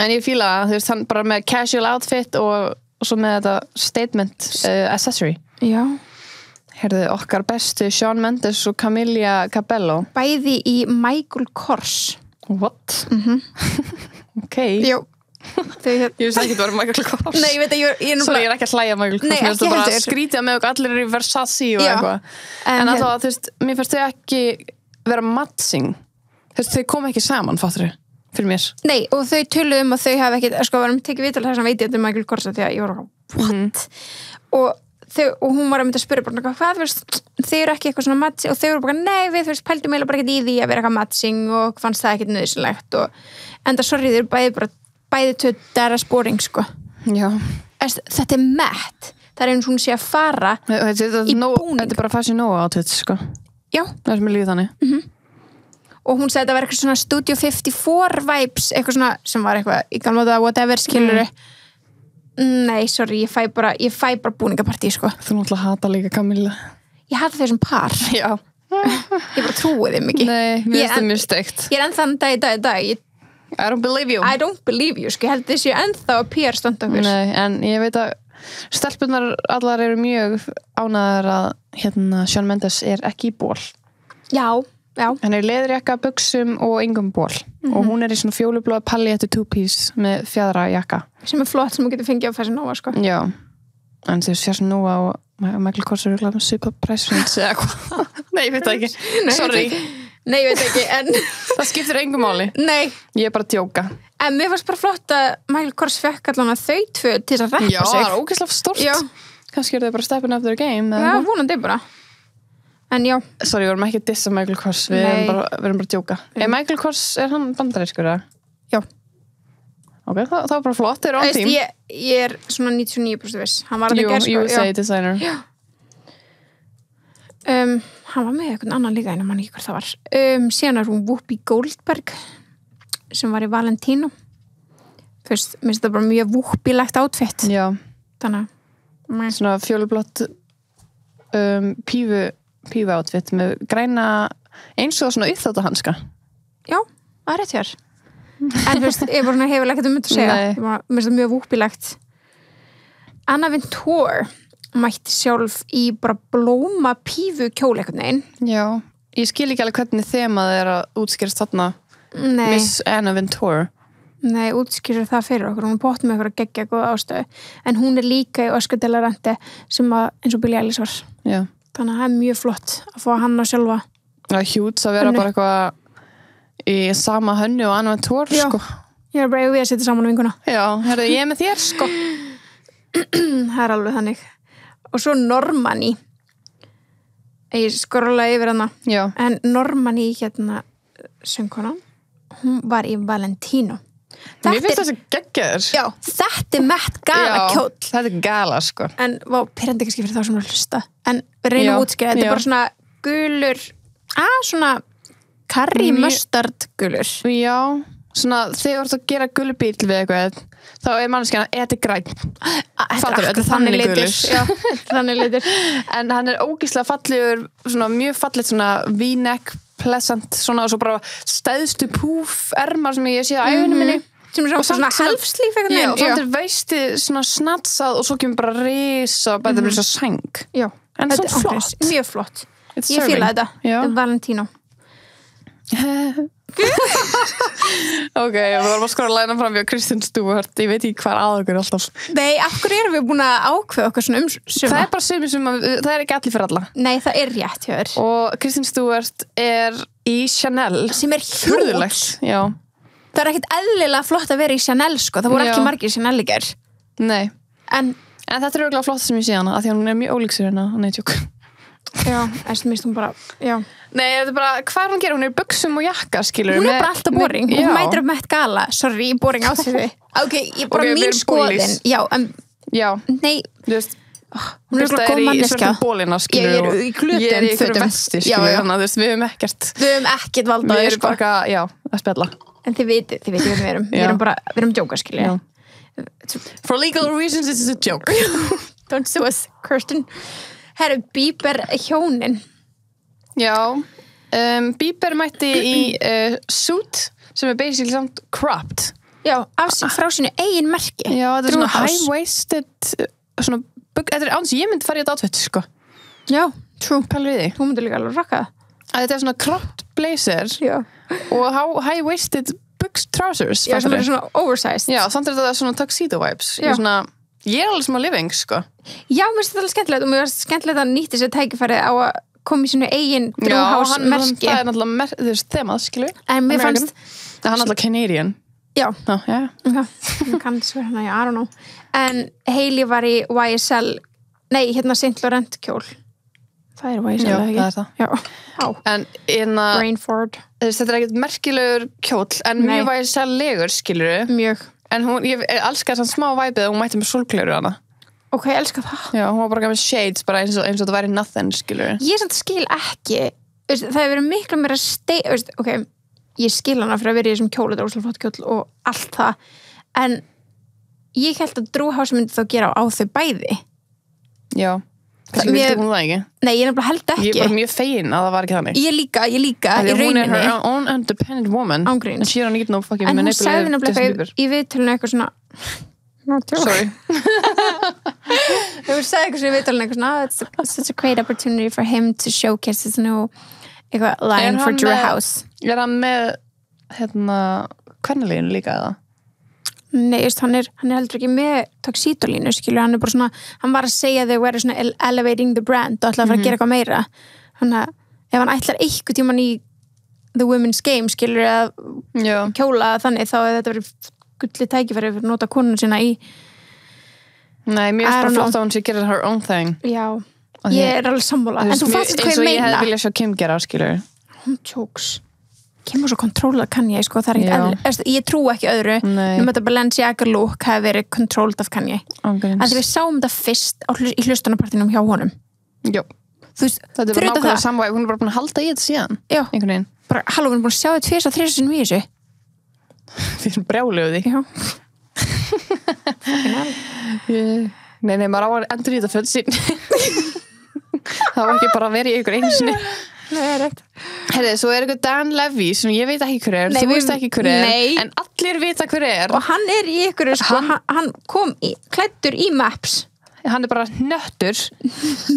En ég fíla, þú veist, hann bara með casual outfit og svo með þetta statement accessory. Já. Heyrðu, okkar bestu Shawn Mendes og Camila Cabello. Bæði í Michael Kors. What? Ok. Jú. Ég veist ekki að það var Michael Kors. Nei, ég veit að Svo ég ekki að hlæja Michael Kors. Nei, ekki bara heldur. skrítið með okkur allir í Versace og eitthvað. En alltaf, þú veist, mér finnst þau ekki vera matching. Þú veist, þau kom ekki saman, fattur þau, fyrir mér. Nei, og þau töluðu að þau hafa ekki, sko, varum tekið viðtal þess að veit ég þetta Michael Kors því að ég var what? Og hún var að mynda að spyrja bara, hvað, þau eru ekki eitthvað svona matching og þau eru bara, nei, við pældum eiginlega bara ekkert í því að vera eitthvað matching og fannst það ekkert nauðsynlegt og enda sorry, þau eru bæði töddara spóring, sko. Já. Þetta Matt, það eins og hún sé að fara í búning. Þetta bara Fashion Nova outfit, sko. Já. Það sem líður þannig. Og hún sagði að þetta var eitthvað svona Studio 54 vibes, eitthvað svona sem var eitthvað í gamla daga whatever, skilurðu. Nei, sorry, ég fæ bara búningapartí, sko. Þú náttúrulega hata líka Camilla. Ég hata þau sem par. Já. Ég bara trúi þeim ekki. Nei, mér finnst það mjög steikt. Ég ennþann dag. I don't believe you. I don't believe you, sko. Ég held þessi ennþá að PR standa okkur. Nei, en ég veit að stelpunar allar eru mjög ánæðar að Shawn Mendes ekki í ból. Já. Hann er í leðurjakka, buxum og engum ból. Og hún er í svona fjólubláa paljettu two-piece með fjaðrajakka. Sem er flott, sem hún getur fengið á Fashion Nova, sko. Já. En þú veist, Fashion Nova og Michael Kors eru glæðum super price range eða hvað. Nei, ég veit það ekki. Sorry. Nei, ég veit ekki, en það skiptir engum máli. Nei. Ég er bara að djóka. En mér fannst bara flott að Michael Kors fekk allan að þau tvö til að reppa sig. Já, það er ógeðslega stórt. Já. Kannski eru þau bara stepping up their game. Já, vonandi bara. En já. Sorry, við erum ekki að dissa Michael Kors. Við erum bara að djóka. Michael Kors, er hann bandarískur eða? Já. Ok, það var bara flott. Þeir eru on team. Ég er svona 99% viss. Hann var að gera, sko. USA designer. Já. Hann var með eitthvað annan líka en mann ekki hvað það var. Síðan er hún Whoopi Goldberg sem var í Valentino. Fyrst, minnst það bara mjög Whoopi-legt outfit. Já. Þannig að svona fjólublátt pífu outfit með græna eins og svona uppþáttahanska. Já, það er rétt hér. En fyrst, ég bara hefur ekkert þetta að segja. Minnst það mjög Whoopi-legt. Anna Wintour mætti sjálf í bara blóma pífu kjól einhvern veginn. Já, ég skil ekki alveg hvernig þemað er að útskýrast þarna. Nei. Miss Anna Wintour. Nei, útskýrir það fyrir okkur. Hún er bótt með eitthvað að gegja góða ástöðu. En hún er líka í Oscar de la Renta sem að eins og Billie Eilish var. Já. Þannig að það er mjög flott að fá hann að sjálfa. Það er hjúts að vera bara eitthvað í sama hönnu og Anna Wintour, sko. Ég er bara við að setja saman á vinkuna. Já, herðu, ég er með þér, sko. Það er alveg þannig. Og svo Normani. Ég skorlaði yfir hana. Já. En Normani söngkonan, hún var í Valentino. Mér finnst þessi geggjaður. Já, þetta er Met Gala kjóll. Þetta er gala, sko. En pirrandi kannski fyrir þá sem að hlusta. En við reynum að útskýra. Þetta er bara svona gulur, svona curry mustard gulur. Já, svona þegar þú ert að gera gulubíl við eitthvað, þá er manneskjana, þetta er græn. Fattur, þetta er þannig gulur. Já, þannig litur. En hann er ógeðslega fallegur, svona mjög fallegt svona V-neck, pleasant, svona og svo bara stæðstu púf ermar sem ég sé á æfinu minni. Sem er svona halfslíf eitthvað. Já, og samt er veisti svona snatsað og svo kemur bara risa og bara það svo sæng. Já. En það er flott. Mjög flott. Ég fíla þetta. Þetta er Valentino. Ok, við varum að skora læna fram við Kristen Stewart. Ég veit ekki hvað að okkur alltaf. Nei, af hverju erum við búin að ákveða okkur svona suma? Það er bara suma, það er ekki allir fyrir alla. Nei, það er rétt hjá þér. Og Kristen Stewart er í Chanel. Sem er hjúts. Já. Það er ekkert eðlilega flott að vera í Chanel, sko. Það voru ekki margir Chanel í ger. Nei. En þetta er örugglega flott sem ég sé hana, af því að hún er mjög ólíksir hérna. Nei, tjók. Já, mist hún bara, já. Nei, þetta er bara, hvað er hún að gera? Hún er í buxum og jakka, skilur. Hún er bara alltaf boring. Hún mætir upp Met Gala. Sorry, boring outfiti. Ok, ég bara mín skoðin. Já, já. Nei. Þú veist, hún er bara góð manneskja. Bólina, skilur. Ég er í glötum. Ég er í fyrir vesti, skilur. Þannig að þú veist, við höfum ekkert valda. Við erum bara, já, að spjalla. En þið veitir hvað við erum. Við erum djóka, skilur. For legal reasons, this is a joke. Don't sue us, Kirsten. Herru, Bieber hjónin. Já, Bieber mætti í suit sem er basically samt cropped. Já, frá sínu eigin merki. Já, þetta er svona high-waisted, svona, þetta er án sem ég myndi fara í þetta outfit, sko. Já, true. Pælur í því? Þú myndir líka alveg rakka Að þetta svona cropped blazer og high-waisted trousers. Já, sem svona oversized. Já, samt þetta svona tuxedo vibes. Ég alveg smá living, sko. Já, mér finnst þetta alveg skemmtilegt og mér finnst skemmtilegt að nýta sér tækifæri á að koma í svona eigin brúhásmerki. Já, það er náttúrulega þemað, skilur. En mér fannst... Það er náttúrulega Canadian. Já. Ég kann þessu hérna, I don't know. En Hailey var í YSL, St. Laurent kjól. Það er YSL, eða ekki? Já, það er það. En Rainford. Þetta er ekkert merkilegur kjól, en mjög YSL-legur, skilur. Mjög. En ég elskar svona smá væpið að hún mætti með sólgleru hana. Ok, ég elskar það. Já, hún var bara með shades, bara eins og það væri nothing, skilur. Ég skil ekki, það hefur verið miklu meira ok, ég skil hana fyrir að vera í þessum kjólu, þetta er óslega flott kjóll og allt það, en ég held að Drew House myndi þá gera á þau bæði. Já, það vildi hún það ekki. Nei, ég nefnilega held ekki. Ég er bara mjög fegin að það var ekki þannig. Ég líka, í rauninni. Hún er her own independent woman. Ángríns. And she don't need no fucking manipulative. En hún sagði nefnilega í viðtölinu eitthvað svona... Sorry. Þú sagði eitthvað svona í viðtölinu eitthvað svona it's such a great opportunity for him to showcase his new line for Drew House. Er hann með hvernig líka eða? Nei, hann er heldur ekki með tuxedo-línu, skilur, hann er bara svona hann var að segja þau verið svona elevating the brand og ætlaði að fara að gera eitthvað meira þannig að ef hann ætlar eitthvað tíman í the women's game, skilur, að kjóla þannig, þá hefur þetta verið gullið tækifæri fyrir að nota konuna sína í Nei, mér er bara flott að hún sé gera her own thing. Já, ég er alveg sammála en þú fattar hvað ég meina. Eins og ég hefði viljað sjá Kim gera, skilur. Hún tjóks Kim var svo controlled Kanye, sko, það er ekkert eðlilegt. Ég trú ekki öðru þetta Balenciaga look hafi verið controlled af Kanye. En þegar við sáum þetta fyrst í hlustunarpartinum hjá honum. Jó. Þetta er bara nákvæmlega samvæg, hún er bara búin að halda í þetta síðan. Já. Einhvern veginn. Bara, halló, við erum búin að sjá þetta 2-3 sinnum í þessu. Við erum brjáluð því. Já. Nei, maður á að endur í þetta föld sín. Það var ekki bara að vera í ykkur einu sinni. Nei, það er rétt. Herri, svo er eitthvað Dan Levy sem ég veit ekki hver þú veist ekki hver en allir vita hver og hann er í ykkur, sko, hann kom klæddur í Maps. Hann er bara nöttur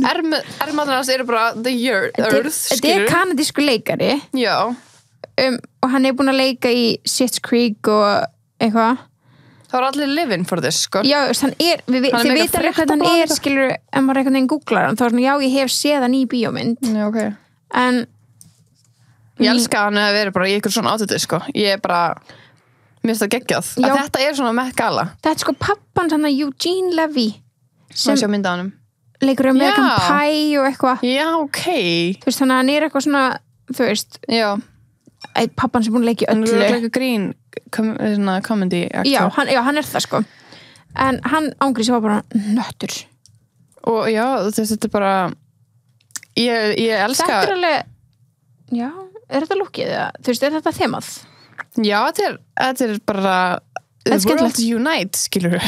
ermaður hans eru bara the earth þetta er kanadísku leikari. Já. Og hann er búin að leika í Schitt's Creek og eitthvað. Það var allir living for this, sko. Já, hann er, þið vita alveg hvað hann er, skilur, ef maður einhvern veginn googlar hann, þá er svona, já, ég hef séð hann í bíómynd. Já, ok. En ég elska að hann að vera bara í ykkur svona átiti, sko. Ég er bara, mér finnst það geggjað. Að þetta er svona Met Gala. Þetta er sko pappans, hann að Eugene Levy. Sem sjá mynda á honum. Leikur American Pie og eitthvað. Já, ok. Þú veist, þannig að hann er eitthvað svona, þú veist. Já. Pappan sem búin að leika í öllu. Hann er leika grín, comedy actor. Já, hann er það, sko. En hann ángriðs var bara nöttur. Og já, þetta er bara ég elska Þetta er alveg já, er þetta lukkið? Þú veist, er þetta þemað? Já, þetta er bara the world unite, skilur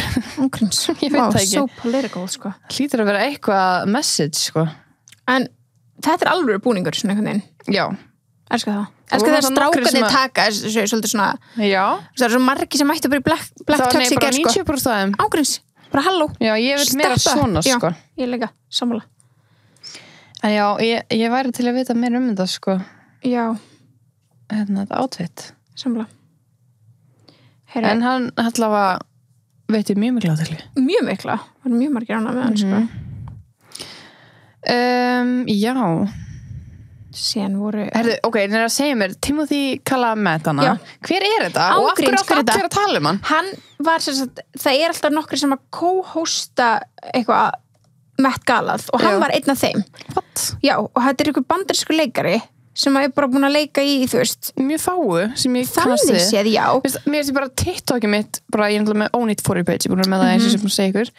Ángríns, ég veit það ekki so political, sko. Hlýtur að vera eitthvað message, sko. En þetta er alveg búningur, svona einhvern veginn. Já. Elskar það. Elskar það strákarnir taka svolítið svona já. Það er svo margir sem mættu bara í black tuxi ger, sko. 90% af þeim. Ángríns, bara halló. Já, ég vil meira svona, sko. Já, ég líka, sammála. En já, ég væri til að vita meira þetta, sko. Já. Þetta outfit. Sammála. En hann allavega veit ég mjög mikla til. Mjög mikla. Það var mjög margir annað með hann, sko. Já. Síðan voru Herðu, ok, það er að segja mér Timothy Chalamet hana. Hver er þetta? Og af hverju áttu allir að tala hann? Hann var sem sagt, það er alltaf nokkri sem að co-hosta eitthvað Met Galað og hann var einn af þeim. What? Já, og þetta er einhver bandarískur leikari sem er bara búin að leika í, þú veist mjög fáu sem ég kannast við. Þannig séð, já. Mér finnst bara TikTokið mitt bara ég er með ónýtt for you page, ég er búin með það eins og sem ég segi ykkur.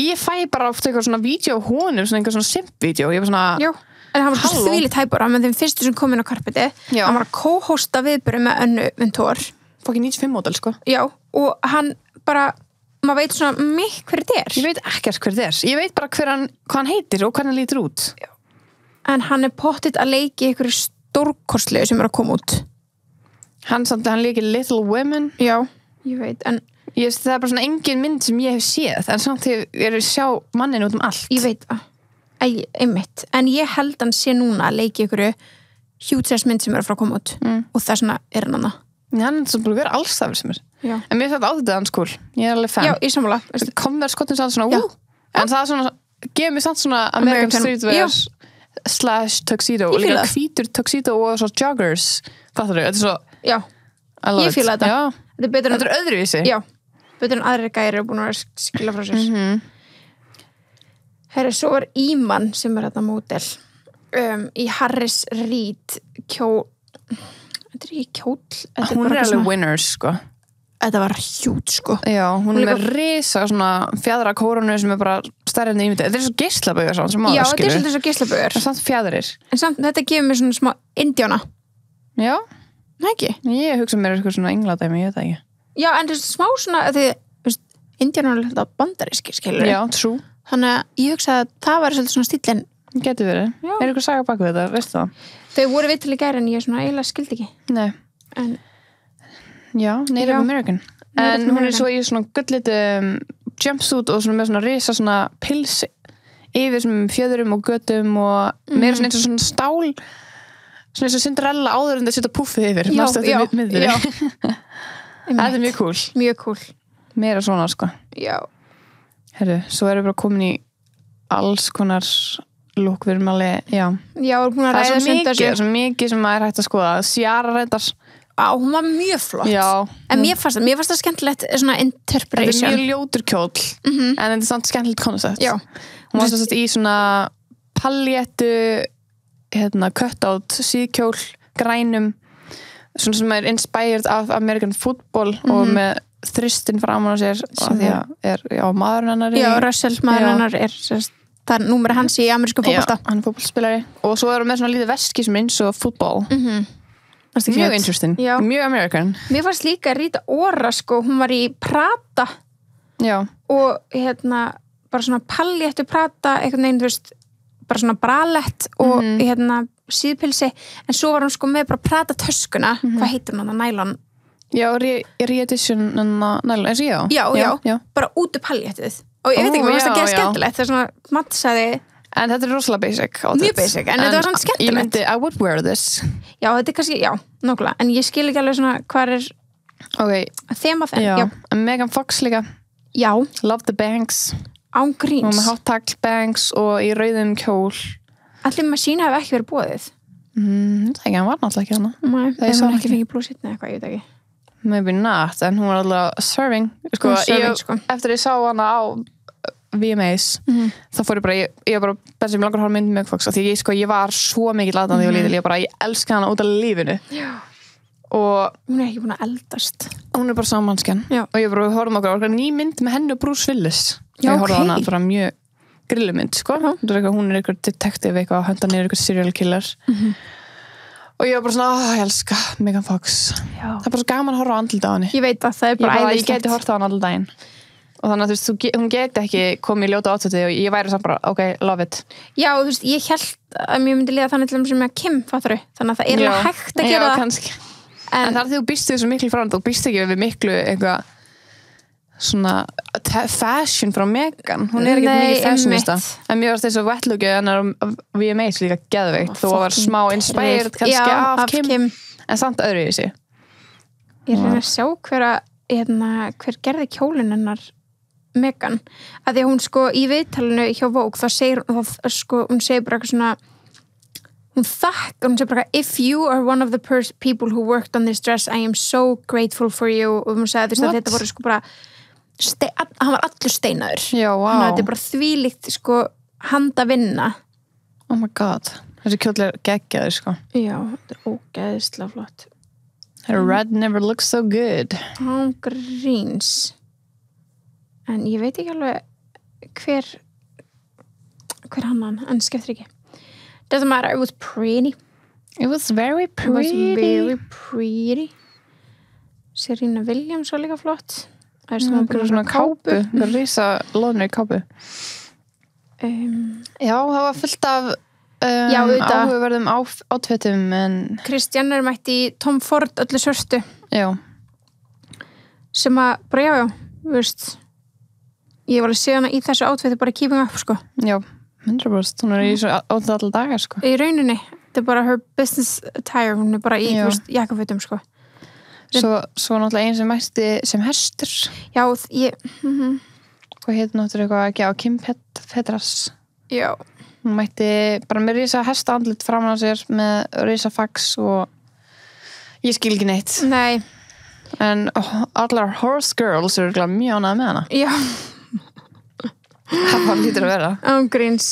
Ég fæ bara oft eitthvað svona vídeo á honum, svona eitthvað svona simp-vídeó. Ég var svona já. En hann var þvílít hæpur á, menn þeim fyrstu sem kom inn á karpeti, hann var að co-hosta viðböru með Önnu Ventur. Fokkin 95 módel, sko. Já, og hann bara, maður veit svona mikið hver þetta er. Ég veit ekkert hver þetta er. Ég veit bara hvað hann heitir og hvernig hann lítur út. Já. En hann er pottitt að leiki ykkur stórkostlegu sem er að koma út. Hann leikir Little Women. Já, ég veit, en það er bara svona engin mynd sem ég hef séð, en samt þegar ég sjá mannin út allt. Ég veit það. einmitt, en ég held hann sé núna að leiki ykkur huge mynd sem frá að koma út og það svona hann hana. Hann er svona búin að vera alls það sem Já. En mér þetta átið hans cool, ég alveg fan. Já, í sammála. Converse skottin sann svona, en það svona, gefur mér samt svona American streetwear / tuxedo, og líka hvítur tuxedo og svo joggers, fattar þau, þetta er svo, já, ég fíla þetta. Já. Þetta er öðruvísi. Já, betur en aðrir gæri búin að vera skila frá sér. Herri, svo var Íman sem þetta módel í Harris Reed þetta er ekki kjól, hún er alveg winners, sko. Þetta var hjút, sko. Já, hún er með risa svona fjæðra kórunu sem er bara stærri en ímyndið. Þetta er svo geislabaugar svona sem maður skilur. Já, þetta er svolítið svo geislabaugar. Það er samt fjæðrir. En samt, þetta gefur mér svona smá indjána. Já. Nei, ekki? Ég hugsa mér eitthvað svona engladæmi, ég veit það ekki. Já, en þetta er smá svona, því, indjánar er þetta bandarískir, skilur. Já, true. Þannig að ég hugsa að það var svolítið svona stíllinn. Getur verið. Er eitthvað saga bak við þetta, veistu það? Þau voru viðtal í gær en ég svona eiginlega skildi ekki. Nei. En já, Native American. En hún er svo í svona gullitum jumpsuit og svona með svona risa svona pils yfir svona fjöðurum og götum og meira svona eins og svona stál svona eins og Cinderella áður en það setja puffið yfir. Já. Það er mjög cool. Mjög cool. Meira svona, sko. Já. Herru, svo erum við bara komin í alls konar look, við erum alveg, já. Já, hún að ræða það er svo mikið sem maður er hægt að skoða. Ciara reyndar. Hún var mjög flott. Já. En mér fannst það skemmtilegt svona interpretation. Þetta er mjög ljótur kjóll, en þetta er samt skemmtilegt koncept. Já. Hún var svo í svona paljettu, cut-out síðkjól, grænum, svona sem er inspired af American football og með þristinn framan á sér og því að maðurinn hennar Russell maðurinn hennar það er númer hans í amerískum fótbolta. Já, hann er fótboltaspilari og svo er hún með svona lítið veski sem eins og fútbol. Mjög interesting, mjög American. Mér fannst líka Rita Ora, sko, hún var í Prada. Já. Og bara svona paljettu Prada, einhvern veginn, þú veist, bara svona bralett og síðpilsi, en svo var hún sko með bara Prada töskuna, hvað heitir hún, nælon? Já, re-edition nælon, já, bara út paljettið. Og ég veit ekki, mér fannst það geða skemmtilegt, það er svona mattsaði. En þetta er rosalega basic. Mjög basic, en þetta var svona skemmtilegt. I would wear this. Já, þetta er kannski, nákvæmlega, en ég skil ekki alveg svona hvað þema þeim. Já, Megan Fox líka. Já. Love the bangs. Án gríns. Og með hot tagl bangs og í rauðum kjól. Allir Machine hafi ekki verið boðið. Það ekki, hann var náttúrulega ekki hana. Nei, það var ekki fengið blúsitni eitthvað, ég veit ekki. Maybe not, en hún var alltaf serving. Sko, eftir ég sá hana á VMAs, þá fór ég bara, ég var bara best sem langar að horfa mynd með Fox, því ég var svo mikið latandi og lítil, ég elska hana út af lífinu. Já. Og hún er ekki búin að eldast. Hún er bara samanskjan. Og ég bara horfum okkur ný mynd með henni og Bruce Willis. Já, ég horfði hana bara mjög grillumynd, sko. Hún er eitthvað detective, eitthvað, hönda niður eitthvað serial killer. Og ég var bara svona, ég elska Megan Fox. Já. Það er bara svo gaman að horfa á andlita á henni. Ég veit að það er bara æðislegt. Ég geti horft á hann allan daginn. Og þannig að þú veist, hún geti ekki komið í ljóta átfætti og ég væri samt bara, ok, love it. Já, þú veist, ég held að mér myndi líða þannig til sem með Kim, fattur þau? Þannig að það er alveg hægt að gera það. Kannski. En það er því þú býst þig svo miklu frá hann, þú býst ekki við miklu eitthvað svona fashion frá Megan. Hún er ekki mikið fashionista. En mér varst þess að wetlookið hennar VMAs líka geðveikt. Þú var smá inspired kannski af Kim. En samt öðru í sig. Ég reyna að sjá hver gerði kjólinn hennar Megan, að því að hún sko í viðtalinu hjá Vogue, þá segir hún segir bara eitthvað svona hún segir bara if you are one of the people who worked on this dress, I am so grateful for you, og hún sagði að þetta voru sko bara hann var allur steinaður. Já, wow. Þetta er bara þvílíkt sko handa vinna. Oh my god, þessi kjóll er geggjaður sko. Já, þetta er ógeðislega flott. Red never looks so good. Án gríns. En ég veit ekki alveg hver hann, en skemmtir ekki. Doesn't matter, it was pretty. It was very pretty. It was very pretty. Serena Williams var líka flott. Það er svona kápu. Það er rísa lónir kápu. Já, það var fullt af áhugaverðum átfettum, en Kristján er mætt í Tom Ford öllu svörstu. Já. Sem að, bara þú veist, ég var alveg séð hana í þessu átfetti bara keeping up, sko. Já, 100%, hún í svo ótrúð allar dagar, sko. Í rauninni, þetta bara her business attire, hún bara í, þú veist, jakkafötum, sko. Svo náttúrulega einn sem mætti sem hestur. Já, Hvað heit náttúrulega eitthvað, Kim Petras. Já. Hún mætti bara með risa hestaandlit framan á sér með risa fax og ég skil ekki neitt. Nei. En allar horse girls eru mjög ánægðar með hana. Já. Það var lítur að vera. Ángríns.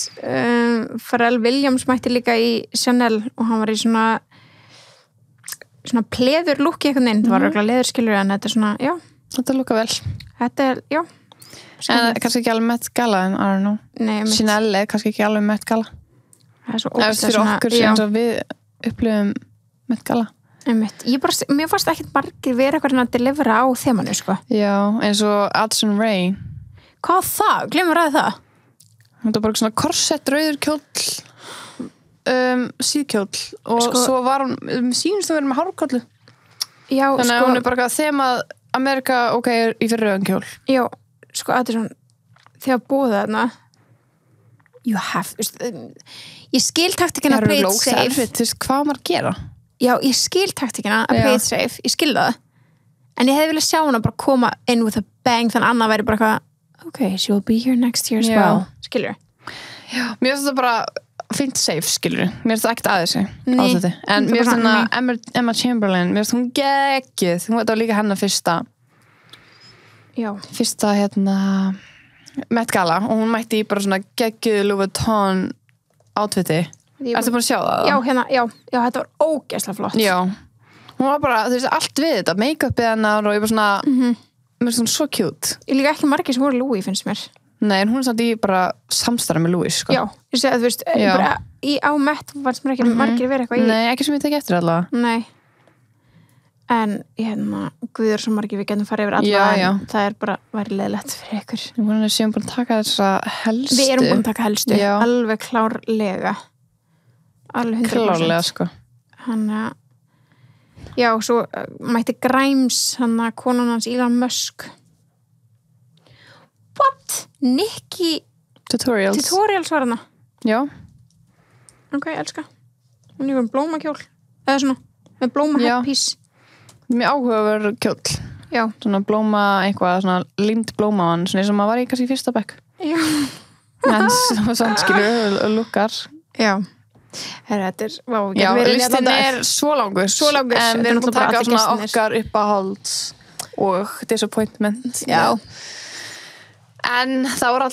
Pharrell Williams mætti líka í Chanel og hann var í svona pleður lúkki einhvern veginn. Það var örugglega leðurskilur en þetta svona, já. Þetta lúka vel. Þetta já. En kannski ekki alveg Met Gala en I don't know. Nei, Chanel er kannski ekki alveg Met Gala. Það svo ógeðslega fyrir okkur sem svo við upplifum Met Gala. Mér fannst ekkert margir vera eitthvað að delivera á þemanu, sko. Já, eins og Addison Rae. Hvað það? Glemur að það? Þetta var bara svona korsett, rauður kjóll, síðkjóll og sko, svo var hún, sýnist að vera með hárkollu. Já, þannig að hún er bara þemað Amerika, ok, í fyrir rauðan kjól. Já, sko, Addison, þegar búið þarna, you have, ég skil taktikina að play it safe. Þú veist, hvað maður gera? Já, ég skil taktikina að play it safe, ég skil það. En ég hefði viljað sjá hana bara koma in with a bang, þannig að Anna væri bara eitthvað, okay, she will be here next year as well. Skilur? Já, mér finnst þetta bara fint safe, skilur. Mér finnst þetta ekkert að þessu á þetta. En mér finnst þetta Emma Chamberlain, mér finnst hún geggjuð. Hún var líka hennar fyrsta Met Gala og hún mætti í bara svona geggjuð Louis Vuitton outfiti. Ertu búin að sjá það? Já, þetta var ógeðslega flott. Já. Hún var bara, þú veist, allt við þetta, make-upið hennar og ég bara svona, mér finnst hún svo cute. Ég líka ekki margir sem voru Louis, finnst mér. Nei, en hún er samt í bara samstarf með Louis, sko. Já, ég segi að þú veist, bara á Met var sem ekki margir verið eitthvað í. Nei, ekki sem ég tek eftir allavega. Nei. En guður svo margir við getum farið yfir alla, en það er bara væri leiðilegt fyrir ykkur. Við séum búin að taka þessa helstu. Við erum búin að taka helstu, alveg klárlega. Alveg 100%. Klárlega, sko. Já, svo mætti Grimes, konan hans Elon Musk. What? Nikki Tutorials var hana? Já. Ok, elska. Hún er blómakjól. Eða svona, með blóma headpiece. Mjög áhugaverður kjóll. Já. Svona blóma eitthvað, svona lind blómavann, svona eins og maður var í kannski í fyrsta bekk. Já. En svona skilur, lukkar. Já. Þetta já, listin er svo langur. En við erum að taka svona okkar uppáhalds og disappointment. Já. En það voru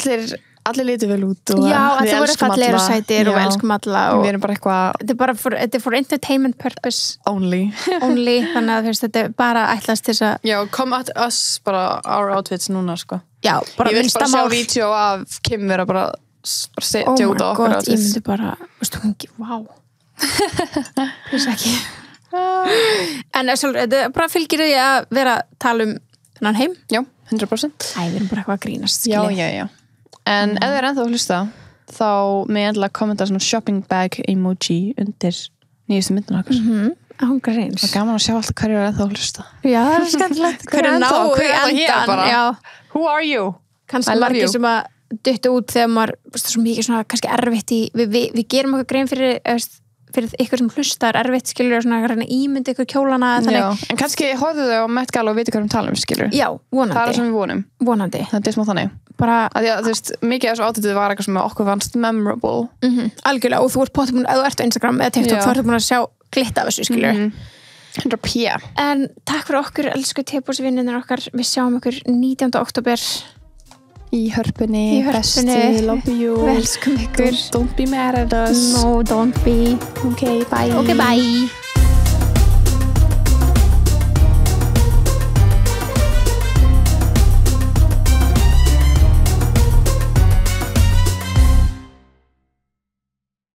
allir litið vel út og já, það voru fallegir og sætir og við elskum alla og við erum bara eitthvað þetta er for entertainment purpose only þannig að þetta er bara ætlast til þess að já, come at us, bara our outfits núna, sko. Já, bara ég vil bara sjá vídeo af Kim vera bara setja út á okkur outfits. Ég myndi bara, veistu hún ekki, wow þess ekki en þetta bara fylgir því að vera að tala um þennan heim. Já, 100%. Við erum bara eitthvað að grínast, skilji. Já. En ef þið er ennþá að hlusta þá með endilega kommenta svona shopping bag emoji undir nýjustu myndinu okkar. Hún grins. Það er gaman að sjá alltaf hverju er ennþá að hlusta. Já, það er skemmtilegt. Hverju ná í endan. Já. Who are you? Kannski margir sem að duttu út þegar maður svo mikið svona kannski erfitt í við gerum okkur grein fyrir ykkur sem hlustar erfitt, skilur, svona reyna ímynd ykkur kjólana. Já, en kannski horfðu þau á Met Gala og viti hvað tala skilur. Já, vonandi. Það er sem við vonum. Vonandi. Það er smá þannig. Bara að þú veist, mikið af þessu átitið var eitthvað sem okkur fannst memorable. Algjörlega, og þú ert potið búin, ef þú ert á Instagram eða TikTok, þá ertu búin að sjá glitt af þessu, skilur. 100%. En takk fyrir okkur, elsku tebúrsvinninir okkar. Við sjáum okkur 19. október í hörpunni. Bestu, love you. Við elskum ykkur. Don't be mad at us. No, don't be. Okay, bye. Okay, bye.